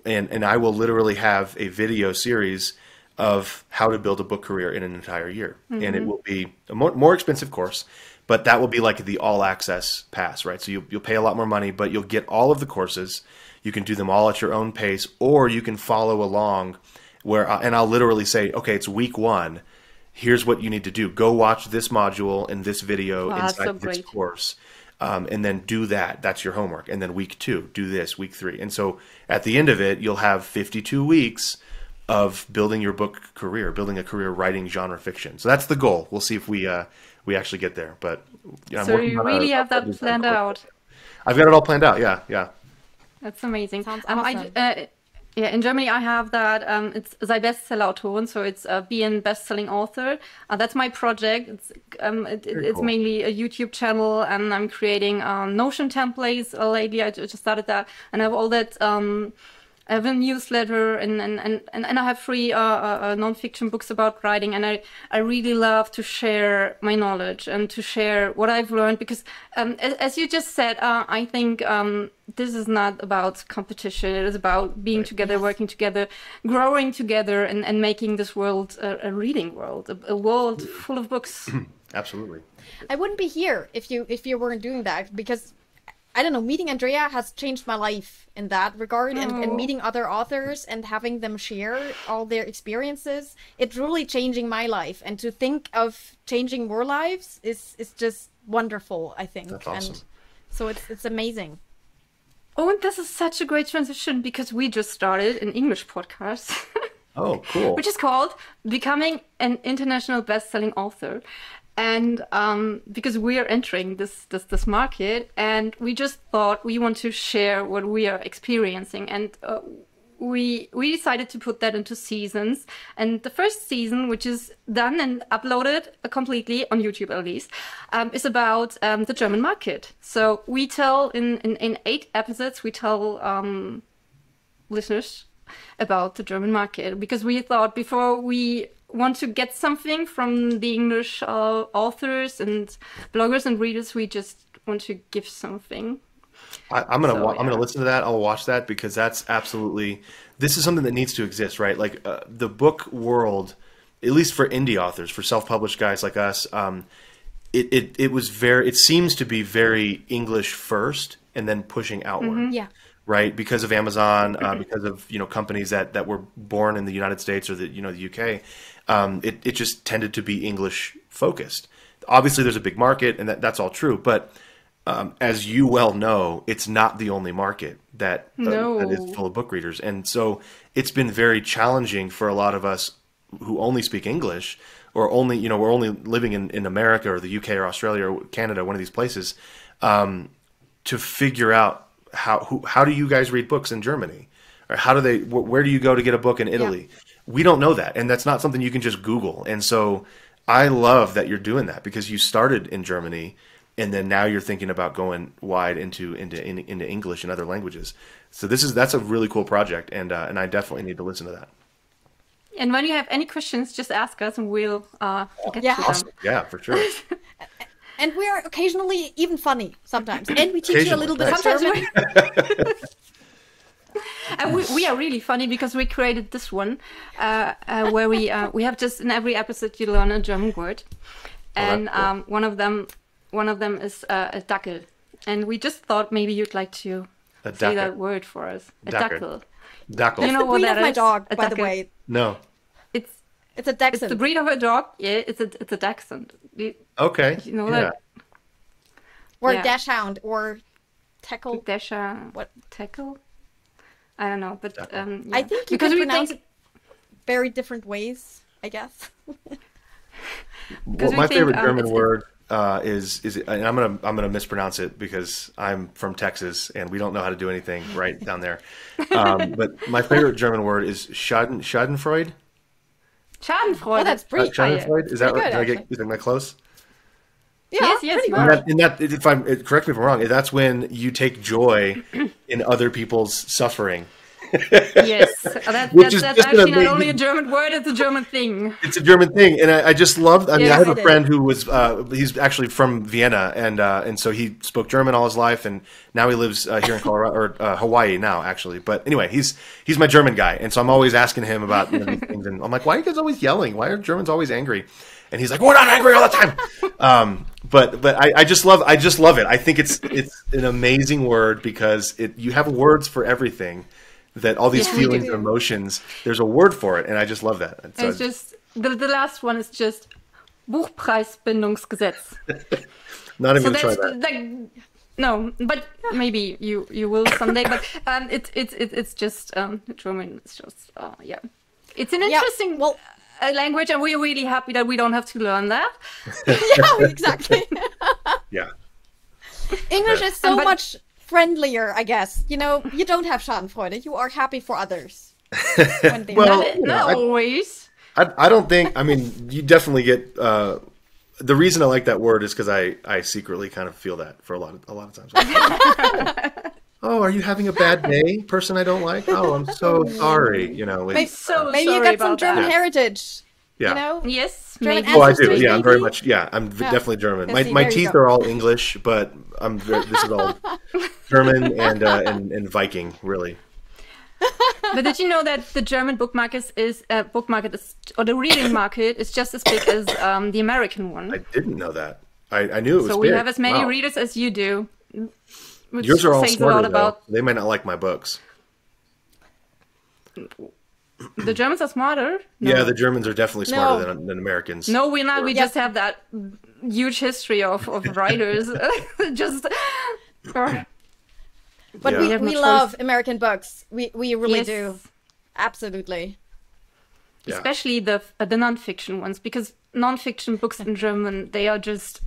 S3: And I will literally have a video series of how to build a book career in an entire year. Mm-hmm. And it will be a more expensive course, but that will be like the all access pass, right? So you'll pay a lot more money, but you'll get all of the courses. You can do them all at your own pace, or you can follow along and I'll literally say, okay, it's week 1. Here's what you need to do. Go watch this module and this video inside this course. and then do that. That's your homework. And then week 2, do this, week 3. And so at the end of it, you'll have 52 weeks of building your book career, building a career writing genre fiction. So that's the goal. We'll see if we actually get there. But
S1: so you really have that planned out.
S3: I've got it all planned out. Yeah.
S1: That's amazing.
S2: Sounds awesome.
S1: Yeah, in Germany I have that. It's sei Bestseller Autoren, so it's be a best-selling author. That's my project. It's
S3: cool.
S1: mainly a YouTube channel, and I'm creating Notion templates. Lately, I just started that, and I have all that. I have a newsletter, and I have free non-fiction books about writing, and I really love to share my knowledge and to share what I've learned, because as you just said, I think this is not about competition. It is about being together, working together, growing together, and making this world a reading world, a world full of books.
S3: Absolutely.
S2: I wouldn't be here if you weren't doing that, because I don't know, meeting Andrea has changed my life in that regard, and meeting other authors and having them share all their experiences, it's really changing my life. And to think of changing more lives is just wonderful, I think.
S3: That's awesome.
S2: And so it's amazing.
S1: Oh, and this is such a great transition, because we just started an English podcast.
S3: Oh, cool.
S1: Which is called Becoming an International Best-Selling Author. And because we are entering this market, and we just thought we want to share what we are experiencing, and we decided to put that into seasons. And the first season, which is done and uploaded completely on YouTube at least, is about the German market. So we tell in 8 episodes, we tell listeners about the German market, because we thought before we want to get something from the English authors and bloggers and readers, we just want to give something.
S3: I'm gonna listen to that. I'll watch that, because that's absolutely, this is something that needs to exist, right? Like the book world, at least for indie authors, for self-published guys like us, it seems to be very English first and then pushing outward.
S2: Mm-hmm. Yeah.
S3: Right, because of Amazon, because of companies that were born in the United States or the UK, it just tended to be English focused. Obviously, there's a big market, and that's all true. But as you well know, it's not the only market that is full of book readers, and so it's been very challenging for a lot of us who only speak English, or only we're only living in America or the UK or Australia or Canada, one of these places, to figure out how do you guys read books in Germany, or where do you go to get a book in Italy? Yeah. We don't know that, and that's not something you can just Google. And so I love that you're doing that, because you started in Germany, and then now you're thinking about going wide into English and other languages. So that's a really cool project, and I definitely need to listen to that.
S1: And when you have any questions, just ask us, and we'll get to
S3: awesome.
S1: them.
S3: Yeah, for sure.
S2: And we are occasionally even funny sometimes. And we teach you a little bit of German.
S1: And we are really funny, because we created this one where we have just in every episode you learn a German word. And cool. one of them is a Dackel. And we just thought maybe you'd like to say that word for us. A Dackel.
S3: Dackel.
S2: You know what that is? My dog, by the way.
S3: No.
S2: It's a Dachshund.
S1: It's the breed of a dog. Yeah, it's a Dachshund.
S3: Okay.
S1: You know that?
S2: Or a Dachshund, or Tackle.
S1: What? Tackle? I don't know, but yeah.
S2: I think you can pronounce it very different ways, I guess.
S3: Well, my favorite German word is and I'm gonna mispronounce it, because I'm from Texas and we don't know how to do anything right down there. But my favorite German word is Schadenfreude.
S1: Schadenfreude.
S2: Oh, that's pretty.
S3: Schadenfreude. Is that right? Am I close?
S2: Yeah,
S1: yes.
S2: Pretty
S3: And correct me if I'm wrong. That's when you take joy in other people's suffering.
S1: Yes, that's actually not only a German word; it's a German thing.
S3: It's a German thing, and I just love. I mean, I have a friend who was he's actually from Vienna, and so he spoke German all his life, and now he lives here in Colorado or Hawaii now, actually. But anyway, he's my German guy, and so I'm always asking him about these things, and I'm like, why are you guys always yelling? Why are Germans always angry? And he's like, we're not angry all the time. But I just love it. I think it's an amazing word, because you have words for everything. That all these feelings and emotions, there's a word for it, and I just love that. And so
S1: it's just the last one is just Buchpreisbindungsgesetz.
S3: Not even
S1: So
S3: gonna try
S1: that's
S3: that.
S1: like no, but maybe you will someday. But it's just German. It's just yeah. It's an interesting language, and we're really happy that we don't have to learn that.
S2: Yeah, exactly.
S3: Yeah.
S2: English is so much friendlier, I guess. You know, you don't have Schadenfreude. You are happy for others. When they
S1: Not always.
S3: I don't think. I mean, you definitely get. The reason I like that word is because I secretly kind of feel that for a lot of times. Oh, are you having a bad day, person I don't like? Oh, I'm so sorry. You know,
S2: maybe
S1: sorry
S2: you got some
S1: about
S2: German
S1: that.
S2: heritage.
S3: Yeah.
S2: You know?
S1: Yes,
S2: German
S1: maybe.
S3: Oh, I do.
S2: ancestry,
S3: Yeah, I'm very
S2: maybe?
S3: much. Yeah, I'm definitely German.
S2: Yeah, see,
S3: My
S2: there you
S3: teeth
S2: go.
S3: are all English, but this is all German and Viking, really.
S1: But did you know that the German book market is or the reading market is just as big as the American one?
S3: I didn't know that. I knew it was
S1: So
S3: big.
S1: we have as many
S3: Wow.
S1: readers as you do. Which
S3: Yours are all
S1: says a
S3: smarter,
S1: lot
S3: though.
S1: about
S3: They might not like my books.
S1: the Germans are smarter. No.
S3: Yeah, the Germans are definitely smarter than Americans.
S1: No, we're not. We just have that huge history of writers. Just.
S2: But
S3: Yeah.
S2: we love American books. We really do. Absolutely.
S3: Yeah.
S1: Especially the non-fiction ones, because non-fiction books in German, they are just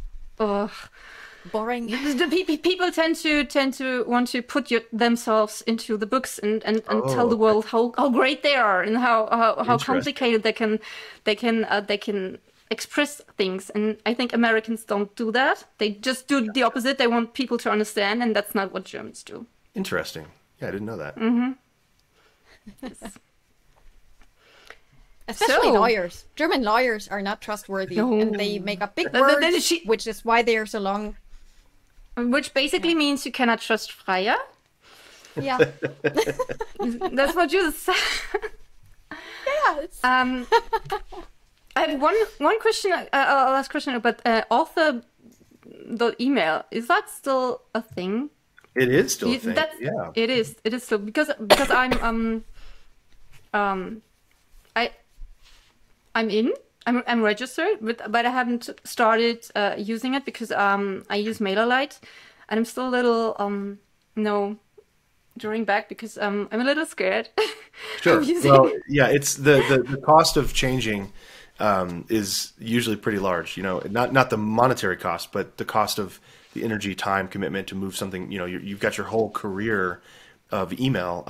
S2: Boring.
S1: the people tend to want to put themselves into the books and tell the world how great they are and how complicated they can express things. And I think Americans don't do that. They just do the opposite. They want people to understand, and that's not what Germans do.
S3: Interesting. Yeah, I didn't know that.
S2: Especially
S1: So-
S2: lawyers. German lawyers are not trustworthy,
S1: No.
S2: and they make up big
S1: Then
S2: words, which is why they are so long.
S1: Which basically means you cannot trust Freier.
S2: Yeah.
S1: That's what you said.
S2: Yes.
S1: I have one question. Last question about author.email. Is that still a thing?
S3: It is still a thing. Yeah.
S1: It is. It is still because I'm registered, but I haven't started using it because I use MailerLite, and I'm still a little drawing back because I'm a little scared.
S3: Sure.
S1: of using
S3: Well,
S1: it.
S3: yeah, it's the cost of changing is usually pretty large. You know, not the monetary cost, but the cost of the energy, time, commitment to move something. You know, you've got your whole career of email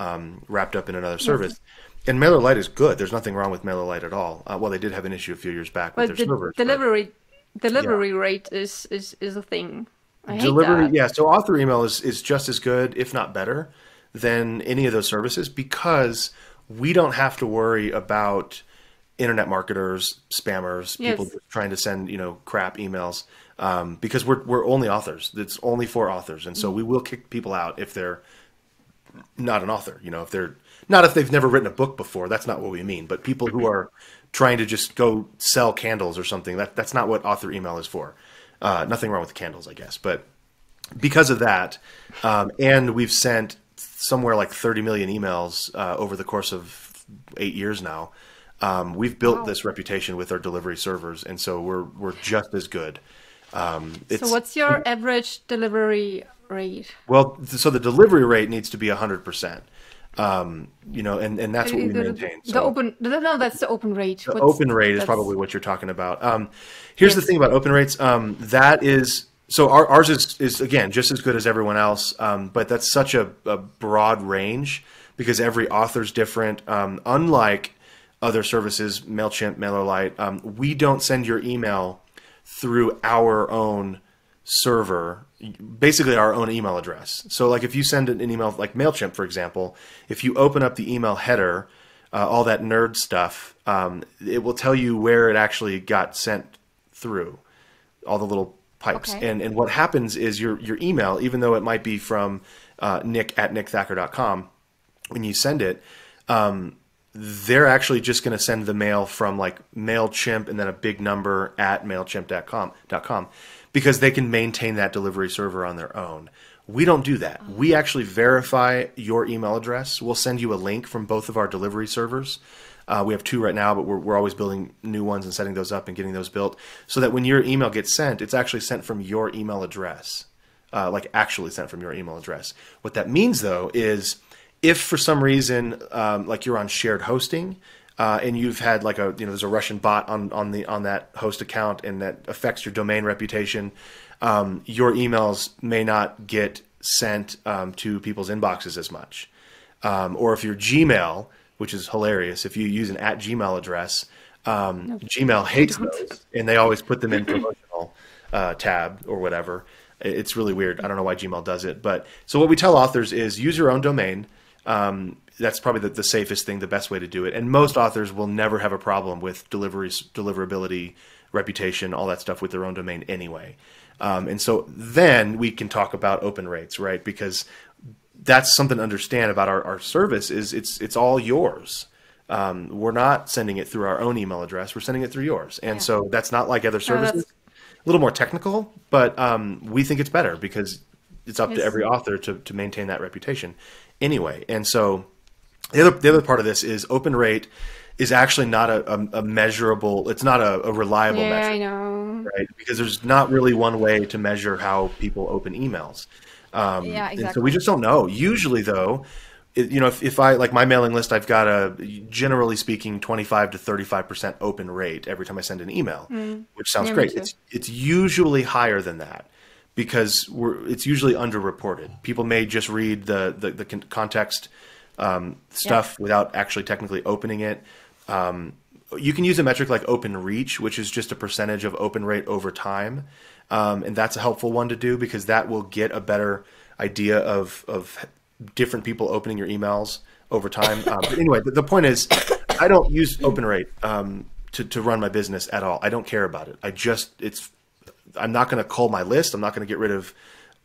S3: wrapped up in another service. And MailerLite is good. There's nothing wrong with MailerLite at all. Well, they did have an issue a few years back with
S1: But
S3: their
S1: the
S3: servers.
S1: delivery rate is a thing. I hate
S3: Delivery,
S1: that.
S3: yeah. So author email is just as good, if not better, than any of those services because we don't have to worry about internet marketers, spammers, people
S1: Yes.
S3: just trying to send crap emails because we're only authors. It's only for authors, and so we will kick people out if they're not an author. You know, if they've never written a book before. That's not what we mean. But people who are trying to just go sell candles or something, that's not what author email is for. Nothing wrong with the candles, I guess. But because of that, and we've sent somewhere like 30 million emails over the course of 8 years now, we've built this reputation with our delivery servers, and so we're just as good.
S1: So what's your average delivery rate?
S3: Well, so the delivery rate needs to be 100%. And that's what we maintain. So
S1: That's the open rate.
S3: the open rate is probably what you're talking about. Here's the thing about open rates. That is, so ours is again, just as good as everyone else. But that's such a broad range because every author's different. Unlike other services, MailChimp, MailerLite, we don't send your email through our own server, basically our own email address. So like if you send an email like MailChimp, for example, if you open up the email header, all that nerd stuff, it will tell you where it actually got sent through, all the little pipes.
S2: Okay.
S3: And what happens is your email, even though it might be from nick@nickthacker.com, when you send it, they're actually just going to send the mail from like MailChimp and then a big number at MailChimp.com because they can maintain that delivery server on their own. We don't do that. We actually verify your email address. We'll send you a link from both of our delivery servers We have 2 right now, but we're always building new ones and setting those up and getting those built so that when your email gets sent, it's actually sent from your email address, like actually sent from your email address. What that means, though, is if for some reason, like you're on shared hosting, and you've had like there's a Russian bot on that host account, and that affects your domain reputation, your emails may not get sent to people's inboxes as much. Or if your Gmail, which is hilarious, if you use an @Gmail address, Gmail hates those, and they always put them in promotional tab or whatever. It's really weird. I don't know why Gmail does it. But so what we tell authors is use your own domain. That's probably the safest thing, the best way to do it. And most authors will never have a problem with deliverability, reputation, all that stuff with their own domain anyway. And so then we can talk about open rates, right? Because that's something to understand about our service is it's all yours. We're not sending it through our own email address. We're sending it through yours. And so that's not like other services. A little more technical, but we think it's better because it's up to every author to maintain that reputation anyway. And so the other part of this is open rate is actually not a measurable, it's not a reliable metric.
S1: I know.
S3: Right? Because there's not really one way to measure how people open emails.
S2: Exactly.
S3: And so we just don't know. Usually though, if I, like my mailing list, I've got a, generally speaking, 25 to 35% open rate every time I send an email, which sounds great. It's usually higher than that because it's usually underreported. People may just read the context stuff without actually technically opening it. You can use a metric like open reach, which is just a percentage of open rate over time. And that's a helpful one to do because that will get a better idea of different people opening your emails over time. But anyway, the point is I don't use open rate to run my business at all. I don't care about it. I'm not going to cull my list. I'm not going to get rid of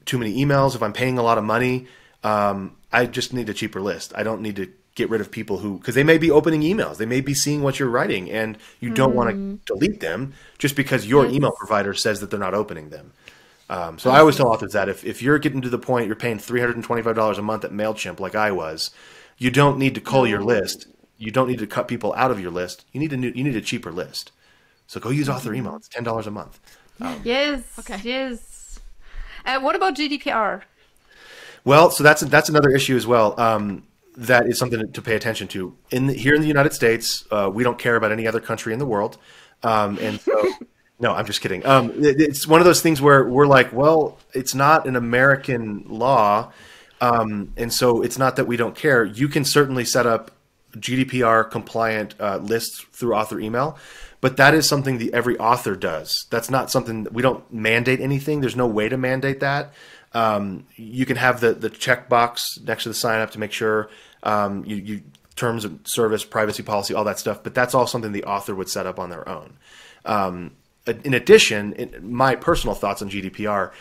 S3: too many emails. If I'm paying a lot of money, I just need a cheaper list. I don't need to get rid of people because they may be opening emails. They may be seeing what you're writing and you don't want to delete them just because your email provider says that they're not opening them. So I always tell authors that if you're getting to the point you're paying $325 a month at MailChimp like I was, you don't need to cull your list. You don't need to cut people out of your list. You need a cheaper list. So go use author email. It's $10 a month.
S1: Yes. Okay. Yes. What about GDPR?
S3: Well, so that's another issue as well. That is something to pay attention to. Here in the United States, we don't care about any other country in the world, and so no, I'm just kidding. It's one of those things where we're like, well, it's not an American law, and so it's not that we don't care. You can certainly set up GDPR compliant lists through author email, but that is something that every author does. That's not something we don't mandate anything. There's no way to mandate that. You can have the checkbox next to the sign up to make sure you terms of service, privacy policy, all that stuff. But that's all something the author would set up on their own. In addition, my personal thoughts on GDPR,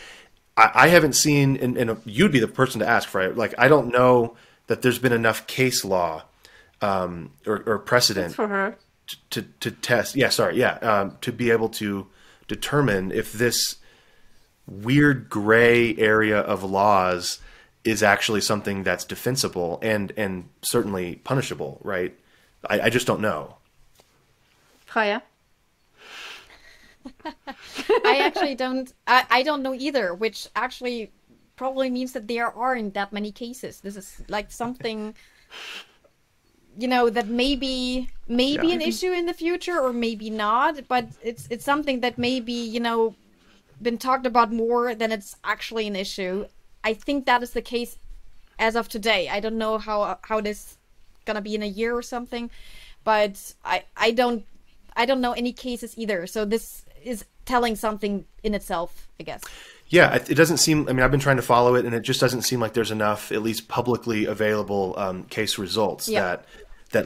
S3: I haven't seen, and you'd be the person to ask for it. Like, I don't know that there's been enough case law or precedent
S1: for her
S3: to test. Yeah, sorry. Yeah, to be able to determine if this weird gray area of laws is actually something that's defensible and certainly punishable, right? I just don't know.
S1: Freya?
S2: I actually don't. I don't know either, which actually probably means that there aren't that many cases. This is like something, that maybe an issue in the future or maybe not, but it's something that maybe, been talked about more than it's actually an issue. I think that is the case as of today. I don't know how this gonna be in a year or something, but I don't know any cases either. So this is telling something in itself, I guess.
S3: Yeah, it doesn't seem, I've been trying to follow it, and it just doesn't seem like there's enough, at least publicly available case results that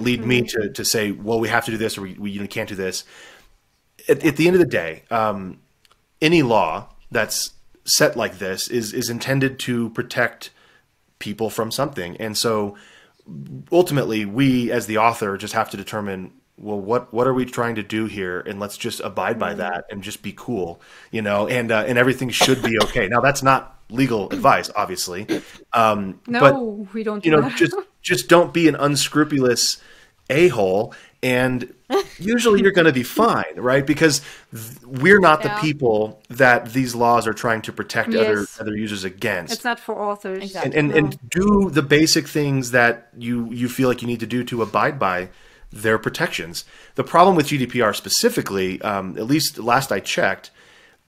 S3: lead me to say, well, we have to do this or we can't do this. At the end of the day, any law that's set like this is intended to protect people from something. And so ultimately we as the author just have to determine, well, what are we trying to do here? And let's just abide by that and just be cool, and everything should be okay. Now that's not legal advice, obviously.
S1: No,
S3: but,
S1: we don't do that.
S3: just don't be an unscrupulous a-hole And usually you're going to be fine, right? Because we're not the people that these laws are trying to protect other users against.
S1: It's not for authors.
S2: Exactly.
S3: And do the basic things that you feel like you need to do to abide by their protections. The problem with GDPR specifically, at least last I checked,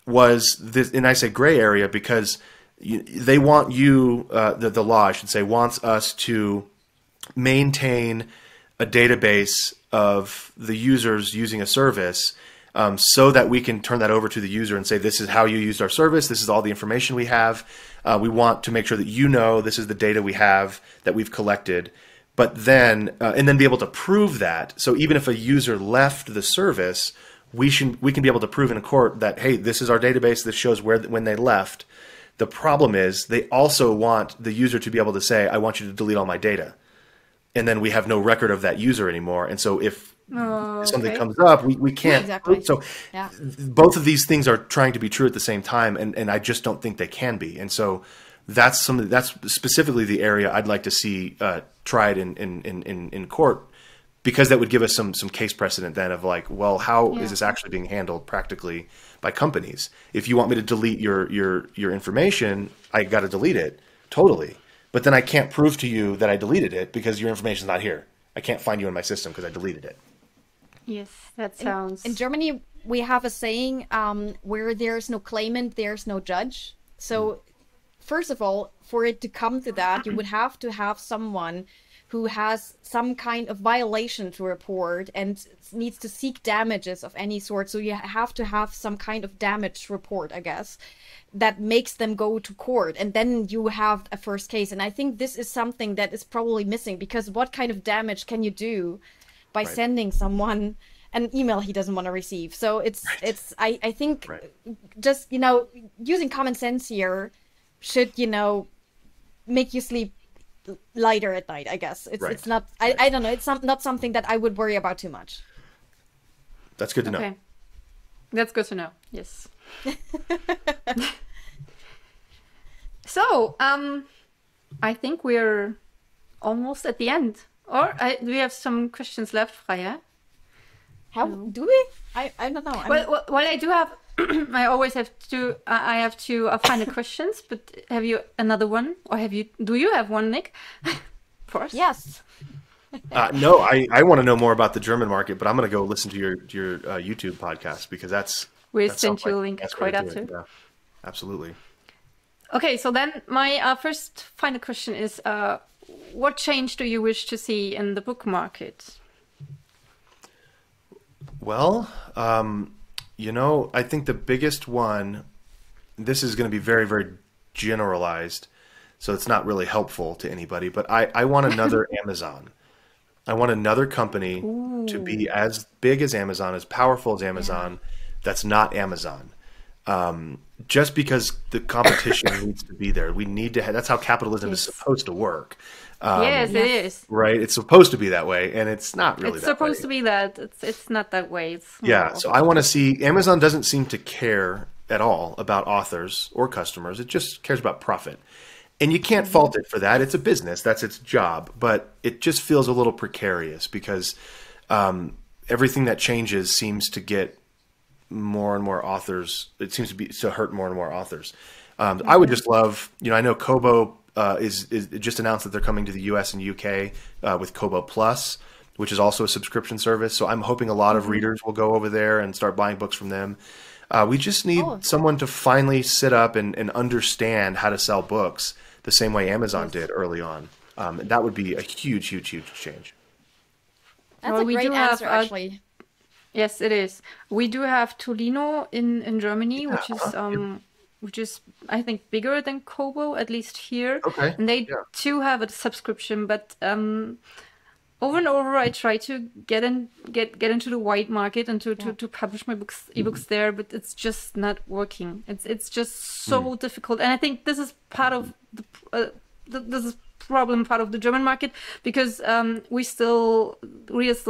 S3: was this, and I say gray area because they want the law, I should say, wants us to maintain a database of the users using a service so that we can turn that over to the user and say, this is how you used our service. This is all the information we have. We want to make sure that this is the data we have that we've collected. But then, and then be able to prove that. So even if a user left the service, we can be able to prove in a court that, hey, this is our database. This shows when they left. The problem is they also want the user to be able to say, I want you to delete all my data. And then we have no record of that user anymore. And so if something comes up, we can't.
S2: Exactly.
S3: So both of these things are trying to be true at the same time, and I just don't think they can be. And so that's specifically the area I'd like to see tried in court, because that would give us some case precedent then of like, well, how is this actually being handled practically by companies? If you want me to delete your information, I got to delete it totally. But then I can't prove to you that I deleted it because your information is not here. I can't find you in my system because I deleted it.
S1: Yes, that sounds...
S2: In Germany, we have a saying, where there's no claimant, there's no judge. So, first of all, for it to come to that, you would have to have someone who has some kind of violation to report and needs to seek damages of any sort. So you have to have some kind of damage report, I guess, that makes them go to court. And then you have a first case. And I think this is something that is probably missing, because what kind of damage can you do by sending someone an email he doesn't want to receive? So I think just, using common sense here should, make you sleep lighter at night, I guess. It's not, I don't know, it's not something that I would worry about too much.
S3: That's good to know.
S1: That's good to know, yes. So, I think we're almost at the end. Or do we have some questions left, Freya?
S2: How do we? I don't know.
S1: Well, I do have. I always have to. I have to find the questions. But have you another one, or have you? Do you have one, Nick? For us?
S2: Yes.
S3: No, I want to know more about the German market, but I'm going to go listen to your YouTube podcast, because
S1: we'll send you a link right after.
S3: Yeah, absolutely.
S1: Okay, so then my first final question is: what change do you wish to see in the book market?
S3: Well, I think the biggest one, this is going to be very, very generalized, so it's not really helpful to anybody, but I want another Amazon. I want another company to be as big as Amazon, as powerful as Amazon, that's not Amazon. Just because the competition needs to be there. We need to have, that's how capitalism is supposed to work.
S1: Yes, it is.
S3: Right? It's supposed to be that way, and it's not really that way.
S1: It's supposed to be that. It's not that way.
S3: So I want to see, Amazon doesn't seem to care at all about authors or customers. It just cares about profit. And you can't fault it for that. It's a business. That's its job. But it just feels a little precarious, because everything that changes seems to get more and more authors. It seems to hurt more and more authors. I would just love, I know Kobo is just announced that they're coming to the US and UK with Kobo Plus, which is also a subscription service. So I'm hoping a lot of readers will go over there and start buying books from them. We just need someone to finally sit up and understand how to sell books the same way Amazon did early on. That would be a huge, huge, huge change.
S2: That's a great answer, actually.
S1: Yes, it is. We do have Tolino in Germany, which is I think bigger than Kobo, at least here.
S3: Okay.
S1: And they too have a subscription, but over and over I try to get into the white market and to publish my ebooks there, but it's just not working. It's just so difficult, and I think this is part of the problem, part of the German market, because we still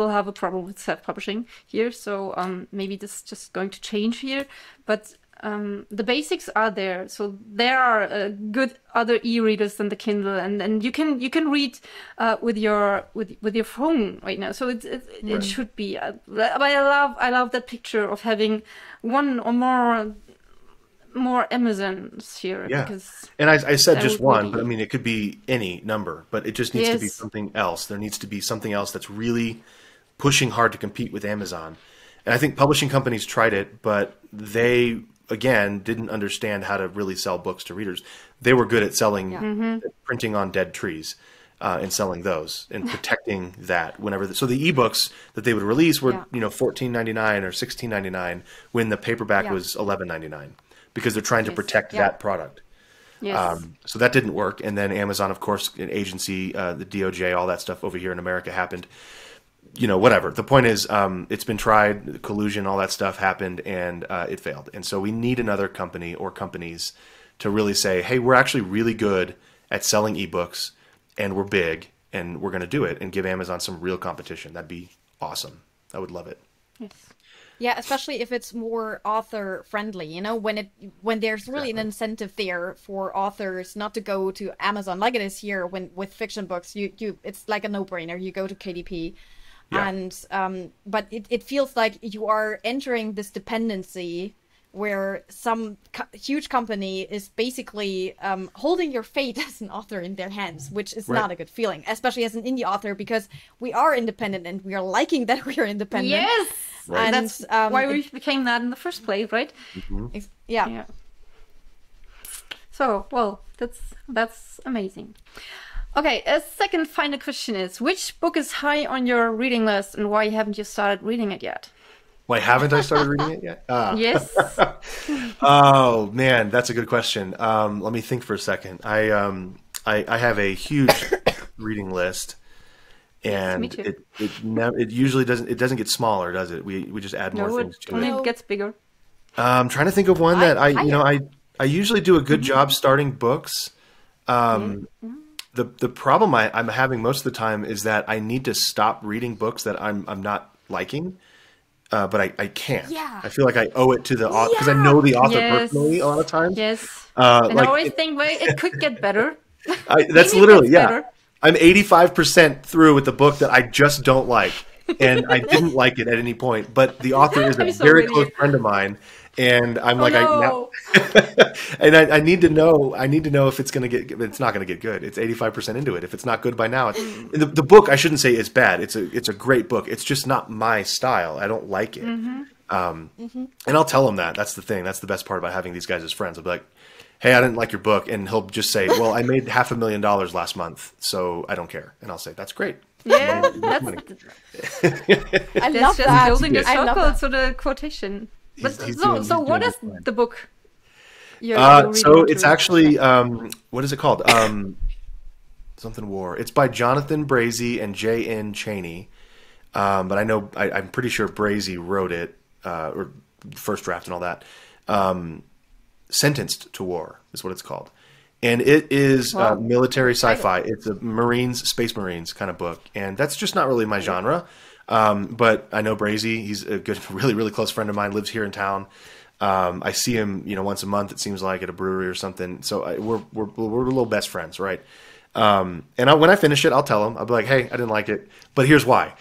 S1: have a problem with self-publishing here. So maybe this is just going to change here, but the basics are there. So there are good other e-readers than the Kindle, and you can read with your phone right now. So it should be. But I love that picture of having one or more Amazons here.
S3: Yeah.
S1: Because
S3: and I said just one, but I mean it could be any number, but it just needs to be
S1: Yes.
S3: something else. There needs to be something else that's really pushing hard to compete with Amazon. And I think publishing companies tried it, but they again didn't understand how to really sell books to readers. They were good at selling printing on dead trees and selling those and protecting that whenever. So the ebooks that they would release were $14.99 or $16.99 when the paperback was $11.99 because they're trying to protect that product.
S1: Yes.
S3: So that didn't work. And then Amazon, of course, an agency, the DOJ, all that stuff over here in America happened. Whatever. The point is, it's been tried, collusion, all that stuff happened, and it failed. And so we need another company or companies to really say, hey, we're actually really good at selling ebooks, and we're big, and we're going to do it, and give Amazon some real competition. That'd be awesome. I would love it.
S1: Yes.
S2: Yeah, especially if it's more author friendly, when there's really an incentive there for authors not to go to Amazon like it is here with fiction books. It's like a no-brainer. You go to KDP.
S3: Yeah.
S2: And but it feels like you are entering this dependency where some huge company is basically holding your fate as an author in their hands, which is not a good feeling, especially as an indie author, because we are independent and we are liking that we are independent.
S1: Yes.
S3: Right.
S1: And that's why we became that in the first place, right?
S2: Yeah.
S1: So, well, that's amazing. Okay, a second final question is, which book is high on your reading list and why haven't you started reading it yet?
S3: Why haven't I started reading it yet?
S1: Yes.
S3: Oh man, that's a good question. Let me think for a second. I have a huge reading list, and
S1: me too.
S3: it usually doesn't get smaller, does it? We just add more things to it.
S1: It gets bigger.
S3: I'm trying to think of one that I usually do a good job starting books. The problem I'm having most of the time is that I need to stop reading books that I'm not liking, but I can't.
S2: Yeah.
S3: I feel like I owe it to the author because I know the author personally a lot of times.
S1: Yes. And I always think, well, it could get better.
S3: That's
S1: Maybe
S3: literally,
S1: it gets better.
S3: I'm 85% through with the book that I just don't like, and I didn't like it at any point. But the author is a very close friend of mine, and I'm and I need to know. I need to know if it's going to get. It's not going to get good. It's 85% into it. If it's not good by now, the book I shouldn't say is bad. It's a great book. It's just not my style. I don't like it. And I'll tell him that. That's the thing. That's the best part about having these guys as friends. I'll be like, hey, I didn't like your book. And he'll just say, well, I made $500,000 last month, so I don't care. And I'll say, that's great.
S1: Yeah,
S2: I
S1: that's
S2: love
S1: just
S2: that.
S1: building a
S2: I love
S1: circle
S2: that.
S1: to the quotation. But
S3: He's
S1: so
S3: doing
S1: what is
S3: fine.
S1: the book? You're
S3: So
S1: reading
S3: it's
S1: through?
S3: actually, what is it called? Something War. It's by Jonathan Brazy and J.N. Chaney. But I'm pretty sure Brazy wrote it, or first draft and all that. Sentenced to War is what it's called. And it is military sci-fi. It's a Space Marines kind of book. And that's just not really my genre. But I know Brazy. He's a good, really, really close friend of mine, lives here in town. I see him, once a month, it seems like, at a brewery or something. So we're little best friends, right? And when I finish it, I'll tell him. I'll be like, hey, I didn't like it. But here's why.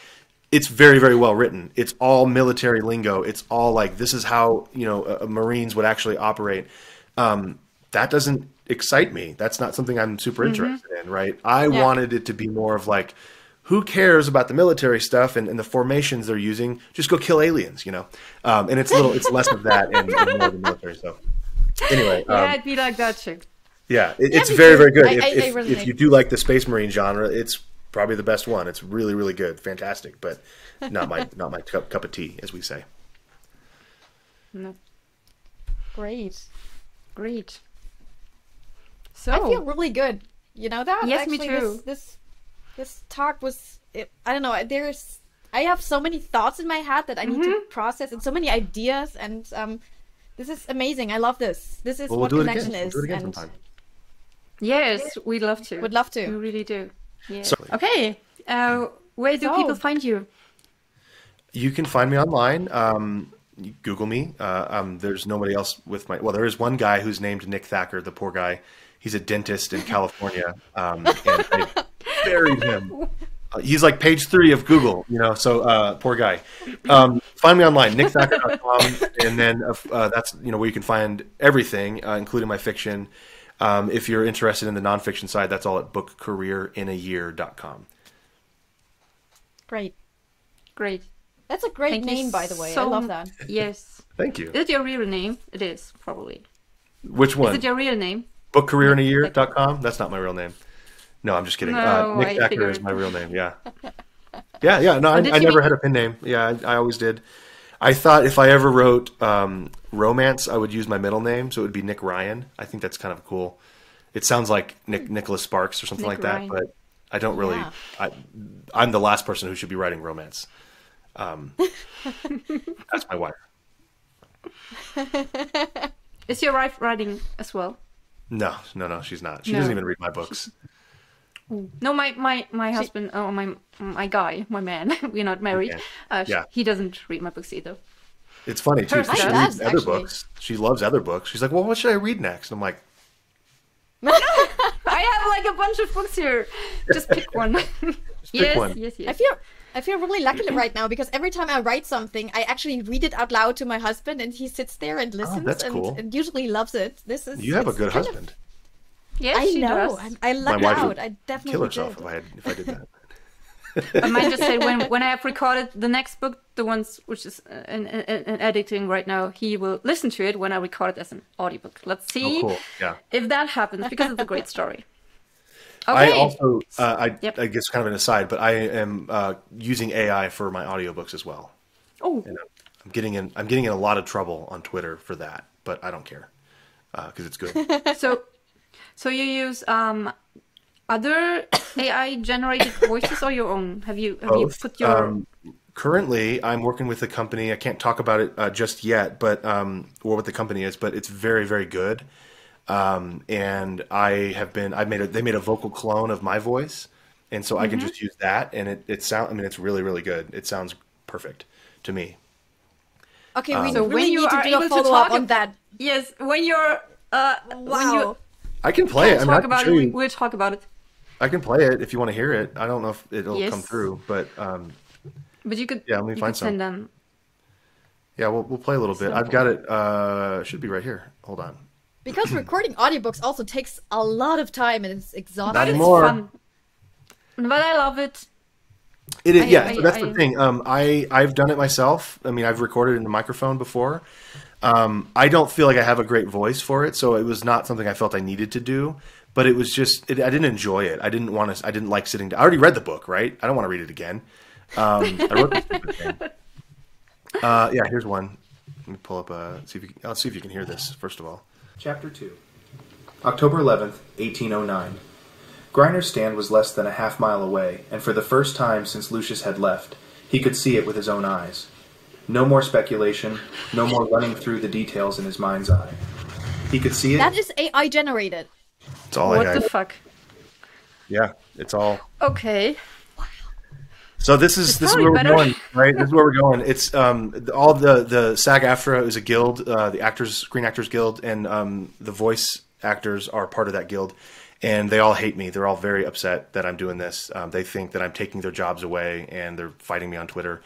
S3: It's very, very well written. It's all military lingo. It's all like, this is how, Marines would actually operate. That doesn't excite me. That's not something I'm super interested in, right? I wanted it to be more of like, who cares about the military stuff and the formations they're using? Just go kill aliens, And it's less of that and more of the military stuff. Anyway.
S1: Yeah, it'd be like that too.
S3: Yeah, it's
S2: me
S3: very,
S2: too.
S3: very good.
S2: I
S3: If you do like the Space Marine genre, it's probably the best one. It's really, really good, fantastic, but not my cup of tea, as we say.
S1: No.
S2: Great.
S1: So
S2: I feel really good. You know that?
S1: Yes, me
S2: Actually,
S1: too.
S2: This talk was. I don't know. I have so many thoughts in my head that I need to process, and so many ideas, and this is amazing. I love this. This is
S3: Well,
S2: what
S3: we'll do it
S2: connection
S3: again.
S2: is.
S3: We'll do it again
S2: And
S3: sometime.
S1: yes, we'd love to.
S2: would love to.
S1: We really do. Yeah.
S3: So-
S1: Okay. Where do
S2: So-
S1: people find you?
S3: You can find me online. Google me. There's nobody else with my. Well, there is one guy who's named Nick Thacker, the poor guy. He's a dentist in California, and I buried him. He's like page 3 of Google, so poor guy. Find me online, nickthacker.com, and then that's where you can find everything, including my fiction. If you're interested in the nonfiction side, that's all at bookcareerinayear.com.
S2: Great. That's a great
S1: Thank you
S2: name, by the way.
S1: so
S2: I love that.
S1: Yes.
S3: Thank you.
S1: Is it your real name? It is, probably.
S3: Which one?
S1: Is it your real name?
S3: Bookcareerinayear.com? That's not my real name. No, I'm just kidding.
S1: No,
S3: Nick
S1: I
S3: Thacker
S1: figured.
S3: is my real name. Yeah. Yeah. No, I never had a pen name. Yeah, I always did. I thought if I ever wrote romance, I would use my middle name, so it would be Nick Ryan. I think that's kind of cool. It sounds like Nicholas Sparks or something
S1: Nick
S3: like that,
S1: Ryan.
S3: but I don't really.
S2: Yeah.
S3: I'm the last person who should be writing romance. That's my wife.
S1: Is your wife writing as well?
S3: No, she's not. She
S1: No.
S3: doesn't even read my books.
S1: No, my husband, my guy, my man, we're not married.
S3: Okay. Yeah.
S1: He doesn't read my books either.
S3: It's funny too. 'Cause
S1: Mine
S3: she
S2: does,
S3: reads other
S2: actually.
S3: books. She loves other books. She's like, "Well, what should I read next?" And I'm like,
S1: I have like a bunch of books here. Just pick one.
S3: pick one.
S1: Yes.
S2: I feel really lucky right now because every time I write something, I actually read it out loud to my husband, and he sits there and listens,
S3: that's cool.
S2: and usually loves it.
S3: "You have a good
S2: kind of-
S3: husband."
S1: Yes,
S2: I
S1: she
S2: know.
S1: does.
S2: I lucked
S3: wife
S2: out.
S3: would
S2: I
S3: Kill
S2: definitely
S3: herself
S2: did.
S3: if I did that.
S1: I might just say when I have recorded the next book, the ones which is in editing right now, he will listen to it when I record it as an audiobook. Let's see
S3: Oh, cool. Yeah.
S1: if that happens because it's a great story.
S3: I
S1: Okay.
S3: also,
S1: Yep.
S3: I guess kind of an aside, but I am using AI for my audiobooks as well.
S1: Oh,
S3: And I'm getting in a lot of trouble on Twitter for that, but I don't care because it's good.
S1: so you use other AI generated voices or your own? Have you
S3: Both.
S1: put your
S3: Currently, I'm working with a company. I can't talk about it just yet, but or what the company is, but it's very, very good. And they made a vocal clone of my voice, and so I can just use that, and it's really, really good. It sounds perfect to me.
S2: Okay, we
S1: So
S2: really
S1: when you
S2: need to
S1: are
S2: do
S1: able
S2: a
S1: to
S2: follow up
S1: talk
S2: on that.
S1: yes, when you're when you
S3: I can play it.
S1: talk about it, we'll talk about it.
S3: I can play it if you want to hear it. I don't know if it'll
S1: Yes.
S3: come through, but
S1: But you could
S3: Yeah, let me
S1: you
S3: find
S1: could send
S3: some.
S1: them.
S3: yeah, we'll play a little bit.
S1: So
S3: I've got it. It should be right here. Hold on.
S2: Because recording audiobooks also takes a lot of time and it's exhausting.
S3: Not
S1: But it's
S3: anymore.
S1: fun. But I love it.
S3: It is, so that's
S1: I-
S3: the thing. I've done it myself. I mean, I've recorded in the microphone before. I don't feel like I have a great voice for it, so it was not something I felt I needed to do. But it was just, I didn't enjoy it. I didn't like sitting down. I already read the book, right? I don't want to read it again. I wrote this stupid thing. Yeah, here's one. Let me pull up. I'll see if you can hear this first of all.
S4: Chapter 2. October 11th, 1809. Griner's stand was less than a half-mile away, and for the first time since Lucius had left, he could see it with his own eyes. No more speculation, no more running through the details in his mind's eye. He could see it.
S2: That is AI generated.
S3: It's all
S1: What
S3: I
S1: the
S3: got.
S1: fuck?
S3: Yeah, it's all.
S1: Okay.
S3: So this is
S1: probably
S3: where we're
S1: better.
S3: going, right? This is where we're going. It's all the SAG-AFTRA is a guild, the Screen Actors Guild, and the voice actors are part of that guild, and they all hate me. They're all very upset that I'm doing this. They think that I'm taking their jobs away, and they're fighting me on Twitter.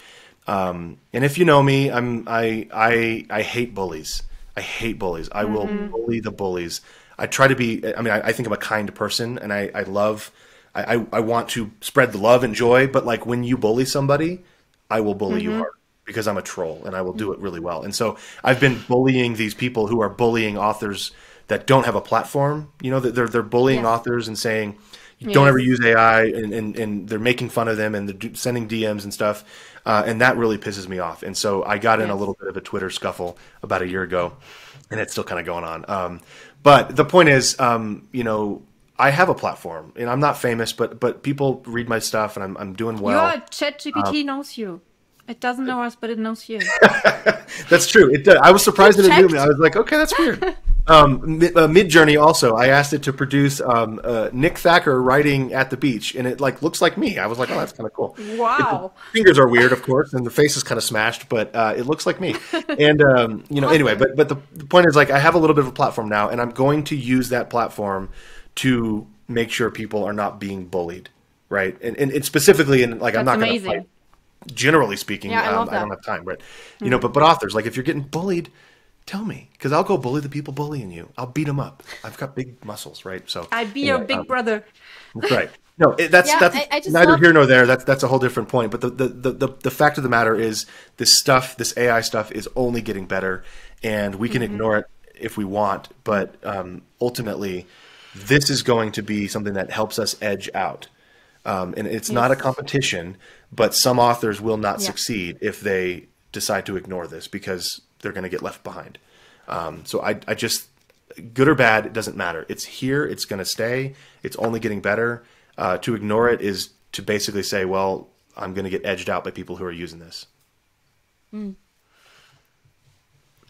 S3: And if you know me, I hate bullies. I hate bullies. I will bully the bullies. I try to be. I mean, I think I'm a kind person, and I love. I want to spread the love and joy, but like when you bully somebody, I will bully you hard because I'm a troll and I will do it really well. And so I've been bullying these people who are bullying authors that don't have a platform. You know, that they're bullying
S1: Yes.
S3: authors and saying, don't ever use AI, and they're making fun of them and they're sending DMs and stuff. And that really pisses me off. And so I got in a little bit of a Twitter scuffle about a year ago, and it's still kind of going on. But the point is, you know, I have a platform, and I'm not famous, but people read my stuff, and I'm doing well.
S1: Your ChatGPT knows you. It doesn't know us, but it knows you.
S3: That's true. It does. I was surprised that it knew
S2: checked?
S3: me. I was like, okay, that's weird. Midjourney also, I asked it to produce Nick Thacker writing at the beach, and it like looks like me. I was like, oh, that's kind of cool.
S1: Wow.
S3: The fingers are weird, of course, and the face is kind of smashed, but it looks like me. And you know, anyway, but the point is, like, I have a little bit of a platform now, and I'm going to use that platform to make sure people are not being bullied, right? And specifically, and like, I'm not going to fight. Generally speaking,
S2: Yeah, I
S3: I don't have time, but you know, but authors, like, if you're getting bullied, tell me, because I'll go bully the people bullying you. I'll beat them up. I've got big muscles, right? So
S1: I'd be your big brother.
S3: Right. No, that's
S2: I just
S3: neither
S2: love...
S3: here nor there. That's a whole different point. But the fact of the matter is, this AI stuff is only getting better, and we can ignore it if we want. But ultimately, this is going to be something that helps us edge out. And it's not a competition, but some authors will not succeed if they decide to ignore this, because they're going to get left behind. So I just, good or bad, it doesn't matter. It's here. It's going to stay. It's only getting better. To ignore it is to basically say, well, I'm going to get edged out by people who are using this.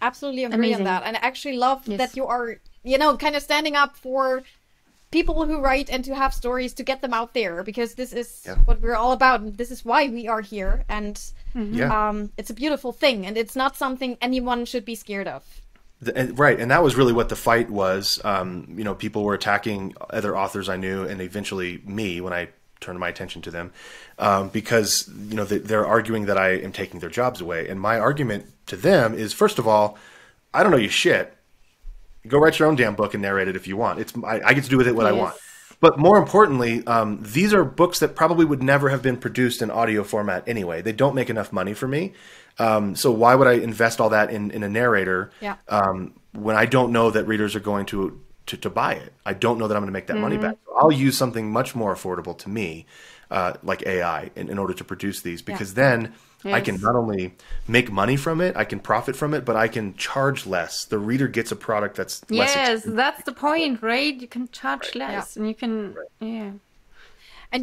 S2: Absolutely agree on that. And I actually love that you are, you know, kind of standing up for people who write and to have stories, to get them out there, because this is what we're all about. And this is why we are here. And it's a beautiful thing. And it's not something anyone should be scared of.
S3: Right. And that was really what the fight was. You know, people were attacking other authors I knew, and eventually me when I turned my attention to them, because, you know, they're arguing that I am taking their jobs away. And my argument to them is, first of all, I don't know you shit. Go write your own damn book and narrate it if you want. I get to do with it what I want. But more importantly, these are books that probably would never have been produced in audio format anyway. They don't make enough money for me. So why would I invest all that in a narrator when I don't know that readers are going to buy it? I don't know that I'm going to make that money back. So I'll use something much more affordable to me, like AI, in order to produce these, because then I can not only make money from it, I can profit from it, but I can charge less. The reader gets a product that's less expensive.
S1: That's the point, right? You can charge less, and you can,
S2: and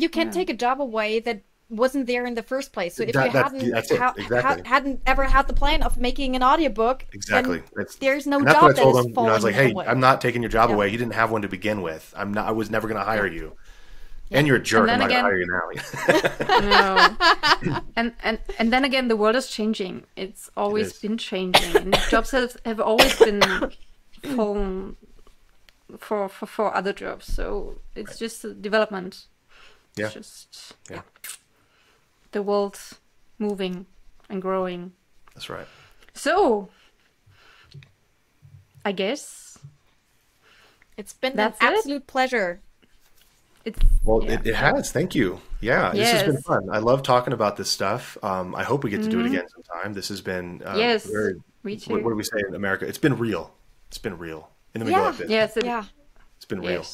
S2: you can take a job away that wasn't there in the first place. So if you hadn't ever had the plan of making an audiobook, then there's no job that is falling away.
S3: I was like, hey, I'm not taking your job away. You didn't have one to begin with. I was never going to hire you. And you're a jerk. I'm not going to hire you now.
S1: No. And then again, the world is changing. It's always been changing. And jobs have always been fallen for other jobs. So it's just a development. It's just the world moving and growing.
S3: That's right.
S1: So I guess
S2: it's been an absolute pleasure.
S3: It has. Thank you. Yeah, this has been fun. I love talking about this stuff. I hope we get to do it again sometime. This has been very,
S1: me too.
S3: What do we say in America? It's been real. It's been real. And then we go like this. It's been real.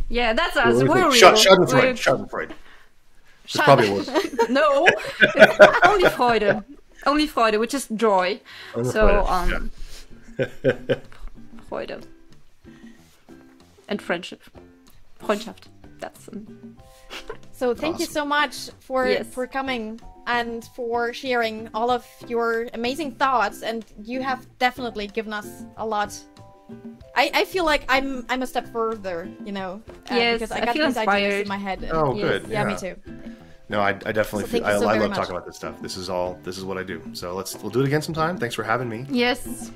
S1: Yeah, that's us. We're real.
S3: Schadenfreude. Schadenfreude. That's probably what it was.
S1: No, it's only Freude. Only Freude, which is joy. So, Freude. And friendship. Freundschaft. That's
S2: So thank you so much for coming and for sharing all of your amazing thoughts, and you have definitely given us a lot. I feel like I'm a step further, you know, because I got these ideas in my head. And,
S3: good.
S2: Yeah, me too.
S3: No, I definitely feel. I love talking about this stuff. This is what I do. So we'll do it again sometime. Thanks for having me.
S1: Yes.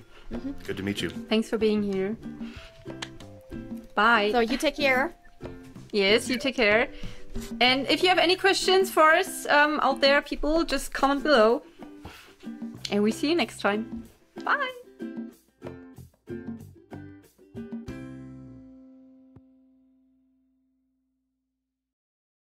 S3: Good to meet you.
S1: Thanks for being here. Bye.
S2: So you take care.
S1: Yes, you take care. And if you have any questions for us out there, people, just comment below. And we see you next time. Bye.